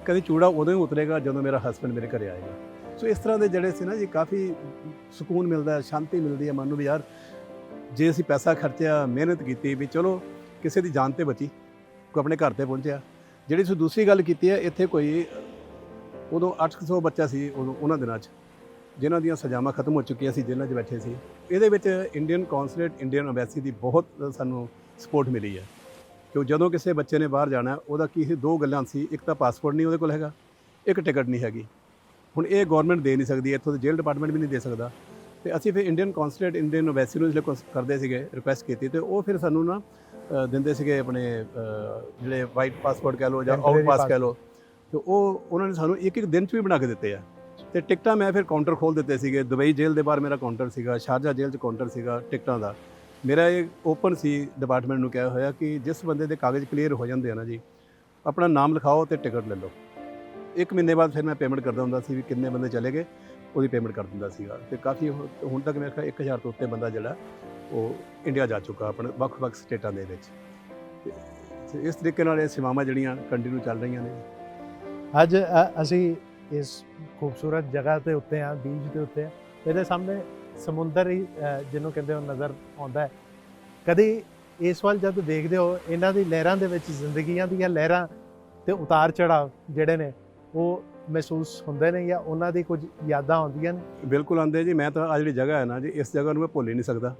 ਕਦੇ ਚੂੜਾ ਉਦੋਂ ਹੀ ਉਤਰੇਗਾ ਜਦੋਂ ਮੇਰਾ ਹਸਬੈਂਡ ਮੇਰੇ ਘਰੇ ਆਏਗਾ। ਸੋ ਇਸ ਤਰ੍ਹਾਂ ਦੇ ਜਿਹੜੇ ਸੀ ਨਾ ਜੀ, ਕਾਫੀ ਸਕੂਨ ਮਿਲਦਾ, ਸ਼ਾਂਤੀ ਮਿਲਦੀ ਹੈ ਮਨ ਨੂੰ ਵੀ। ਯਾਰ, ਜੇ ਅਸੀਂ ਪੈਸਾ ਖਰਚਿਆ, ਮਿਹਨਤ ਕੀਤੀ, ਵੀ ਚਲੋ ਕਿਸੇ ਦੀ ਜਾਨ 'ਤੇ ਬਚੀ, ਕੋਈ ਆਪਣੇ ਘਰ 'ਤੇ ਪਹੁੰਚਿਆ। ਜਿਹੜੀ ਤੁਸੀਂ ਦੂਸਰੀ ਗੱਲ ਕੀਤੀ ਹੈ, ਇੱਥੇ ਕੋਈ ਉਦੋਂ 800 ਬੱਚਾ ਸੀ ਉਦੋਂ ਉਹਨਾਂ ਦਿਨਾਂ 'ਚ, ਜਿਨ੍ਹਾਂ ਦੀਆਂ ਸਜ਼ਾਵਾਂ ਖਤਮ ਹੋ ਚੁੱਕੀਆਂ ਸੀ, ਜੇਲ੍ਹਾਂ 'ਚ ਬੈਠੇ ਸੀ। ਇਹਦੇ ਵਿੱਚ ਇੰਡੀਅਨ ਕੌਂਸੂਲੇਟ, ਇੰਡੀਅਨ ਐਮਬੈਸੀ ਦੀ ਬਹੁਤ ਸਾਨੂੰ ਸਪੋਰਟ ਮਿਲੀ ਹੈ। ਕਿ ਜਦੋਂ ਕਿਸੇ ਬੱਚੇ ਨੇ ਬਾਹਰ ਜਾਣਾ, ਉਹਦਾ ਕੀ ਸੀ, 2 ਗੱਲਾਂ ਸੀ। ਇੱਕ ਤਾਂ ਪਾਸਪੋਰਟ ਨਹੀਂ ਉਹਦੇ ਕੋਲ ਹੈਗਾ, ਇੱਕ ਟਿਕਟ ਨਹੀਂ ਹੈਗੀ। ਹੁਣ ਇਹ ਗਵਰਨਮੈਂਟ ਦੇ ਨਹੀਂ ਸਕਦੀ, ਇੱਥੋਂ ਦੇ ਜੇਲ੍ਹ ਡਿਪਾਰਟਮੈਂਟ ਵੀ ਨਹੀਂ ਦੇ ਸਕਦਾ। ਤੇ ਅਸੀਂ ਫਿਰ ਇੰਡੀਅਨ ਕੌਂਸੂਲੇਟ, ਇੰਡੀਅਨ ਐਮਬੈਸੀ ਨੂੰ ਜਿਹੜੇ ਕਰਦੇ ਸੀਗੇ, ਰਿਕੁਐਸਟ ਕੀਤੀ, ਤੇ ਉਹ ਫਿਰ ਸਾਨੂੰ ਨਾ ਦਿੰਦੇ ਸੀਗੇ ਆਪਣੇ ਜਿਹੜੇ ਵਾਈਟ ਪਾਸਪੋਰਟ ਕਹਿ ਲਓ ਜਾਂ ਆਊਟ ਪਾਸ ਕਹਿ ਲਓ। ਤੇ ਉਹਨਾਂ ਨੇ ਸਾਨੂੰ ਇੱਕ ਦਿਨ 'ਚ ਵੀ ਬਣਾ ਕੇ ਦਿੱਤੇ ਆ। ਤੇ ਟਿਕਟਾਂ ਮੈਂ ਫਿਰ ਕਾਊਂਟਰ ਖੋਲ੍ਹ ਦਿੱਤੇ ਸੀਗੇ। ਦੁਬਈ ਜੇਲ੍ਹ ਦੇ ਬਾਹਰ ਮੇਰਾ ਕਾਊਂਟਰ ਸੀਗਾ, ਸ਼ਾਰਜਾ ਜੇਲ੍ਹ 'ਚ ਕਾਊਂਟਰ ਸੀਗਾ ਟਿਕਟਾਂ ਦਾ। ਮੇਰਾ ਇਹ ਓਪਨ ਸੀ, ਡਿਪਾਰਟਮੈਂਟ ਨੂੰ ਕਿਹਾ ਹੋਇਆ ਕਿ ਜਿਸ ਬੰਦੇ ਦੇ ਕਾਗਜ਼ ਕਲੀਅਰ ਹੋ ਜਾਂਦੇ ਆ ਨਾ ਜੀ, ਆਪਣਾ ਨਾਮ ਲਿਖਾਓ ਤੇ ਟਿਕਟ ਲੈ ਲਓ। 1 ਮਹੀਨੇ ਬਾਅਦ ਫਿਰ ਮੈਂ ਪੇਮੈਂਟ ਕਰਦਾ ਹੁੰਦਾ ਸੀ, ਵੀ ਕਿੰਨੇ ਬੰਦੇ ਚਲੇ ਗਏ ਉਹਦੀ ਪੇਮੈਂਟ ਕਰ ਦਿੰਦਾ ਸੀਗਾ। ਤੇ ਕਾਫੀ ਹੁਣ ਤੱਕ ਮੇਰੇ ਖਿਆਲ 1000 ਤੋਂ ਉੱਤੇ ਬੰਦਾ ਜਿਹੜਾ ਉਹ ਇੰਡੀਆ ਜਾ ਚੁੱਕਾ, ਆਪਣੇ ਵੱਖ-ਵੱਖ ਸਟੇਟਾਂ ਦੇ ਵਿੱਚ। ਤੇ ਇਸ ਤਰੀਕੇ ਨਾਲ ਇਹ ਸੇਵਾਵਾਂ ਜਿਹੜੀਆਂ ਕੰਟੀਨਿਊ ਚੱਲ ਰਹੀਆਂ ਨੇ। ਅੱਜ ਅਸੀਂ ਇਸ ਖੂਬਸੂਰਤ ਜਗ੍ਹਾ ਦੇ ਉੱਤੇ ਆ, ਬੀਚ ਦੇ ਉੱਤੇ ਆ, ਇਹਦੇ ਸਾਹਮਣੇ ਸਮੁੰਦਰ ਹੀ ਜਿਹਨੂੰ ਕਹਿੰਦੇ ਉਹ ਨਜ਼ਰ ਆਉਂਦਾ ਹੈ। ਕਦੀ ਇਸ ਵੱਲ ਜਦ ਦੇਖਦੇ ਹੋ, ਇਹਨਾਂ ਦੀ ਲਹਿਰਾਂ ਦੇ ਵਿੱਚ ਜ਼ਿੰਦਗੀਆਂ ਦੀਆਂ ਲਹਿਰਾਂ ਤੇ ਉਤਾਰ ਚੜਾਵ ਜਿਹੜੇ ਨੇ ਉਹ ਮਹਿਸੂਸ ਹੁੰਦੇ ਨੇ, ਜਾਂ ਉਹਨਾਂ ਦੀ ਕੁਝ ਯਾਦਾਂ ਆਉਂਦੀਆਂ ਨੇ? ਬਿਲਕੁਲ ਆਉਂਦੇ ਜੀ। ਮੈਂ ਤਾਂ ਆ ਜਿਹੜੀ ਜਗ੍ਹਾ ਹੈ ਨਾ ਜੀ, ਇਸ ਜਗ੍ਹਾ ਨੂੰ ਮੈਂ ਭੁੱਲ ਹੀ ਨਹੀਂ ਸਕਦਾ,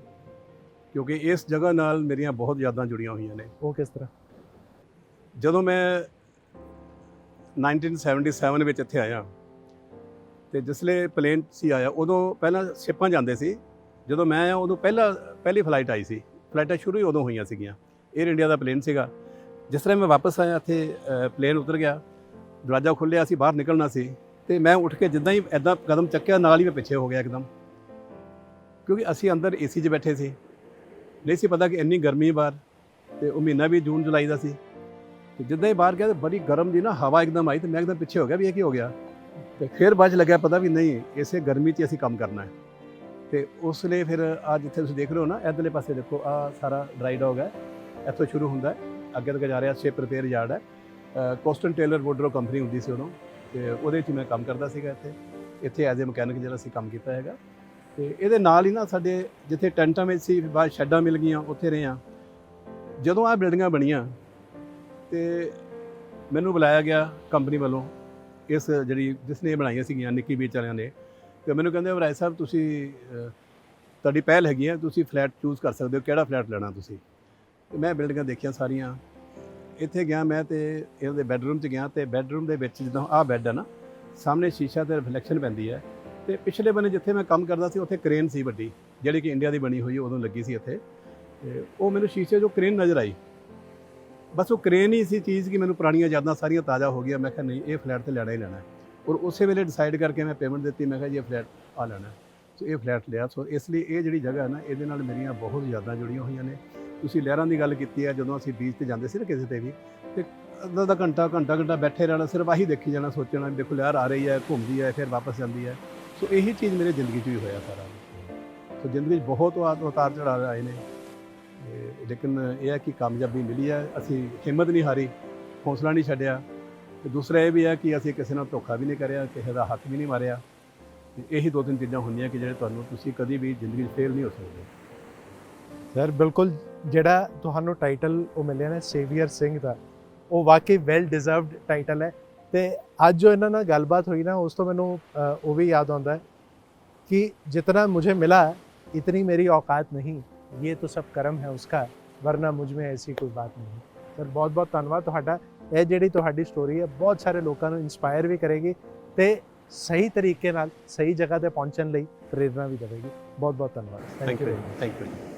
ਕਿਉਂਕਿ ਇਸ ਜਗ੍ਹਾ ਨਾਲ ਮੇਰੀਆਂ ਬਹੁਤ ਯਾਦਾਂ ਜੁੜੀਆਂ ਹੋਈਆਂ ਨੇ। ਉਹ ਕਿਸ ਤਰ੍ਹਾਂ? ਜਦੋਂ ਮੈਂ 1977 ਵਿੱਚ ਇੱਥੇ ਆਇਆ, ਤੇ ਜਿਸਲੇ ਪਲੇਨ ਸੀ ਆਇਆ, ਉਦੋਂ ਪਹਿਲਾਂ ਸ਼ਿਪਾਂ ਜਾਂਦੇ ਸੀ। ਜਦੋਂ ਮੈਂ ਆਇਆ ਉਦੋਂ ਪਹਿਲੀ ਫਲਾਈਟ ਆਈ ਸੀ। ਫਲਾਈਟਾਂ ਸ਼ੁਰੂ ਹੀ ਉਦੋਂ ਹੋਈਆਂ ਸੀਗੀਆਂ। ਏਅਰ ਇੰਡੀਆ ਦਾ ਪਲੇਨ ਸੀਗਾ। ਜਿਸ ਤਰ੍ਹਾਂ ਮੈਂ ਵਾਪਸ ਆਇਆ, ਇੱਥੇ ਪਲੇਨ ਉਤਰ ਗਿਆ, ਦਰਵਾਜ਼ਾ ਖੁੱਲ੍ਹਿਆ, ਅਸੀਂ ਬਾਹਰ ਨਿਕਲਣਾ ਸੀ, ਤੇ ਮੈਂ ਉੱਠ ਕੇ ਜਿੱਦਾਂ ਹੀ ਇੱਦਾਂ ਕਦਮ ਚੱਕਿਆ, ਨਾਲ ਹੀ ਮੈਂ ਪਿੱਛੇ ਹੋ ਗਿਆ ਇੱਕਦਮ, ਕਿਉਂਕਿ ਅਸੀਂ ਅੰਦਰ AC 'ਚ ਬੈਠੇ ਸੀ। ਨਹੀਂ ਸੀ ਪਤਾ ਕਿ ਇੰਨੀ ਗਰਮੀ ਬਾਹਰ, ਤੇ ਉਹ ਮਹੀਨਾ ਵੀ ਜੂਨ ਜੁਲਾਈ ਦਾ ਸੀ। ਤੇ ਜਿੱਦਾਂ ਹੀ ਬਾਹਰ ਗਿਆ ਤੇ ਬੜੀ ਗਰਮ ਦੀ ਨਾ ਹਵਾ ਇੱਕਦਮ ਆਈ, ਤੇ ਮੈਂ ਇੱਕਦਮ ਪਿੱਛੇ ਹੋ ਗਿਆ ਵੀ ਇਹ ਕੀ ਹੋ ਗਿਆ। ਤੇ ਫਿਰ ਬਾਅਦ 'ਚ ਲੱਗਿਆ ਪਤਾ ਵੀ ਨਹੀਂ, ਇਸੇ ਗਰਮੀ 'ਚ ਅਸੀਂ ਕੰਮ ਕਰਨਾ ਹੈ। ਤੇ ਉਸ ਲਈ ਫਿਰ ਆ ਜਿੱਥੇ ਤੁਸੀਂ ਦੇਖ ਰਹੇ ਹੋ ਨਾ, ਇੱਧਰਲੇ ਪਾਸੇ ਦੇਖੋ, ਆ ਸਾਰਾ ਡਰਾਈ ਡੌਗ ਹੈ, ਇੱਥੋਂ ਸ਼ੁਰੂ ਹੁੰਦਾ ਹੈ, ਅੱਗੇ ਤੱਕ ਜਾ ਰਿਹਾ ਸ਼ਿਪ ਰਿਪੇਅਰ ਯਾਰਡ ਹੈ। ਕੋਸਟਨ ਟੇਲਰ ਵੁੱਡਰੋ ਕੰਪਨੀ ਹੁੰਦੀ ਸੀ ਉਦੋਂ, ਤੇ ਉਹਦੇ 'ਚ ਮੈਂ ਕੰਮ ਕਰਦਾ ਸੀਗਾ ਇੱਥੇ ਐਜ਼ ਏ ਮਕੈਨਿਕ ਜਿਹੜਾ ਅਸੀਂ ਕੰਮ ਕੀਤਾ ਹੈਗਾ। ਤੇ ਇਹਦੇ ਨਾਲ ਹੀ ਨਾ ਸਾਡੇ ਜਿੱਥੇ ਟੈਂਟਾਂ ਵਿੱਚ ਸੀ, ਬਾਅਦ ਸ਼ੈੱਡਾਂ ਮਿਲ ਗਈਆਂ, ਉੱਥੇ ਰਹੇ ਹਾਂ। ਜਦੋਂ ਆਹ ਬਿਲਡਿੰਗਾਂ ਬਣੀਆਂ ਤੇ ਮੈਨੂੰ ਬੁਲਾਇਆ ਗਿਆ ਕੰਪਨੀ ਵੱਲੋਂ, ਇਸ ਜਿਹੜੀ ਜਿਸਨੇ ਇਹ ਬਣਾਈਆਂ ਸੀਗੀਆਂ ਨਿੱਕੀ ਬੀਚ ਵਾਲਿਆਂ ਨੇ। ਤੇ ਮੈਨੂੰ ਕਹਿੰਦੇ ਵਰਾਏ ਸਾਹਿਬ ਤੁਸੀਂ ਤੁਹਾਡੀ ਪਹਿਲ ਹੈਗੀ ਹੈ, ਤੁਸੀਂ ਫਲੈਟ ਚੂਜ਼ ਕਰ ਸਕਦੇ ਹੋ, ਕਿਹੜਾ ਫਲੈਟ ਲੈਣਾ ਤੁਸੀਂ। ਤੇ ਮੈਂ ਬਿਲਡਿੰਗਾਂ ਦੇਖੀਆਂ ਸਾਰੀਆਂ, ਇੱਥੇ ਗਿਆ ਮੈਂ ਤੇ ਇਹਦੇ ਬੈੱਡਰੂਮ 'ਚ ਗਿਆ, ਤੇ ਬੈੱਡਰੂਮ ਦੇ ਵਿੱਚ ਜਿੱਦਾਂ ਆਹ ਬੈੱਡ ਹੈ ਨਾ, ਸਾਹਮਣੇ ਸ਼ੀਸ਼ਾ ਤੇ ਰਿਫਲੈਕਸ਼ਨ ਪੈਂਦੀ ਹੈ। ਤੇ ਪਿਛਲੇ ਬੰਨੇ ਜਿੱਥੇ ਮੈਂ ਕੰਮ ਕਰਦਾ ਸੀ ਉੱਥੇ ਕ੍ਰੇਨ ਸੀ ਵੱਡੀ, ਜਿਹੜੀ ਕਿ ਇੰਡੀਆ ਦੀ ਬਣੀ ਹੋਈ ਉਦੋਂ ਲੱਗੀ ਸੀ ਇੱਥੇ। ਤੇ ਉਹ ਮੈਨੂੰ ਸ਼ੀਸ਼ੇ 'ਚੋਂ ਕ੍ਰੇਨ ਨਜ਼ਰ ਆਈ, ਬਸ ਉਹ ਕ੍ਰੇਨ ਹੀ ਸੀ ਚੀਜ਼ ਕਿ ਮੈਨੂੰ ਪੁਰਾਣੀਆਂ ਯਾਦਾਂ ਸਾਰੀਆਂ ਤਾਜ਼ਾ ਹੋ ਗਈਆਂ। ਮੈਂ ਕਿਹਾ ਨਹੀਂ, ਇਹ ਫਲੈਟ ਤੇ ਲੈਣਾ ਹੀ ਲੈਣਾ ਹੈ। ਔਰ ਉਸੇ ਵੇਲੇ ਡਿਸਾਈਡ ਕਰਕੇ ਮੈਂ ਪੇਮੈਂਟ ਦਿੱਤੀ, ਮੈਂ ਕਿਹਾ ਜੀ ਇਹ ਫਲੈਟ ਆ ਲੈਣਾ। ਸੋ ਇਹ ਫਲੈਟ ਲਿਆ। ਸੋ ਇਸ ਲਈ ਇਹ ਜਿਹੜੀ ਜਗ੍ਹਾ ਹੈ ਨਾ, ਇਹਦੇ ਨਾਲ ਮੇਰੀਆਂ ਬਹੁਤ ਯਾਦਾਂ ਜੁੜੀਆਂ ਹੋਈਆਂ ਨੇ। ਤੁਸੀਂ ਲਹਿਰਾਂ ਦੀ ਗੱਲ ਕੀਤੀ ਹੈ, ਜਦੋਂ ਅਸੀਂ ਬੀਚ ਤੇ ਜਾਂਦੇ ਸੀ ਨਾ ਕਿਸੇ ਤੇ ਵੀ, ਤੇ ਅੱਧਾ ਘੰਟਾ ਬੈਠੇ ਰਹਿਣਾ, ਸਿਰਫ ਆਹੀ ਦੇਖੀ ਜਾਣਾ, ਸੋਚਣਾ ਦੇਖੋ ਲਹਿਰ ਆ ਰਹੀ ਹੈ, ਘੁੰਮਦੀ ਹੈ, ਫਿਰ ਵਾਪਸ ਜਾਂਦੀ ਹੈ। ਸੋ ਇਹੀ ਚੀਜ਼ ਮੇਰੀ ਜ਼ਿੰਦਗੀ 'ਚ ਵੀ ਹੋਇਆ ਸਾਰਾ। ਸੋ ਜ਼ਿੰਦਗੀ 'ਚ ਬਹੁਤ ਉਤਾਰ ਚੜ੍ਹਾਅ ਆਏ ਨੇ, ਲੇਕਿਨ ਇਹ ਹੈ ਕਿ ਕਾਮਯਾਬੀ ਮਿਲੀ ਹੈ। ਅਸੀਂ ਹਿੰਮਤ ਨਹੀਂ ਹਾਰੀ, ਹੌਸਲਾ ਨਹੀਂ ਛੱਡਿਆ। ਤੇ ਦੂਸਰਾ ਇਹ ਵੀ ਹੈ ਕਿ ਅਸੀਂ ਕਿਸੇ ਨਾਲ ਧੋਖਾ ਵੀ ਨਹੀਂ ਕਰਿਆ, ਕਿਸੇ ਦਾ ਹੱਥ ਵੀ ਨਹੀਂ ਮਾਰਿਆ। ਤੇ ਇਹੀ ਦੋ ਤਿੰਨ ਚੀਜ਼ਾਂ ਹੁੰਦੀਆਂ ਕਿ ਜਿਹੜੇ ਤੁਸੀਂ ਕਦੀ ਵੀ ਜ਼ਿੰਦਗੀ 'ਚ ਫੇਲ ਨਹੀਂ ਹੋ ਸਕਦੇ। ਸਰ ਬਿਲਕੁਲ, ਜਿਹੜਾ ਤੁਹਾਨੂੰ ਟਾਈਟਲ ਉਹ ਮਿਲਿਆ ਨਾ ਸੇਵੀਅਰ ਸਿੰਘ ਦਾ, ਉਹ ਵਾਕਈ ਵੈਲ ਡਿਜ਼ਰਵਡ ਟਾਈਟਲ ਹੈ। ਤੇ ਅੱਜ ਜੋ ਇਹਨਾਂ ਨਾਲ ਗੱਲਬਾਤ ਹੋਈ ਨਾ, ਉਸ ਤੋਂ ਮੈਨੂੰ ਉਹ ਵੀ ਯਾਦ ਆਉਂਦਾ ਹੈ ਕਿ ਜਿतना मुझे मिला इतनी मेरी औकात नहीं, ये तो सब करम है उसका, वरना मुझ में ऐसी कोई बात नहीं। ਸਰ ਬਹੁਤ ਬਹੁਤ ਧੰਨਵਾਦ ਤੁਹਾਡਾ। ਇਹ ਜਿਹੜੀ ਤੁਹਾਡੀ ਸਟੋਰੀ ਹੈ ਬਹੁਤ ਸਾਰੇ ਲੋਕਾਂ ਨੂੰ ਇਨਸਪਾਇਰ ਵੀ ਕਰੇਗੀ ਤੇ ਸਹੀ ਤਰੀਕੇ ਨਾਲ ਸਹੀ ਜਗ੍ਹਾ ਤੇ ਪਹੁੰਚਣ ਲਈ ਪ੍ਰੇਰਨਾ ਵੀ ਦੇਵੇਗੀ। ਬਹੁਤ ਬਹੁਤ ਧੰਨਵਾਦ। Thank you.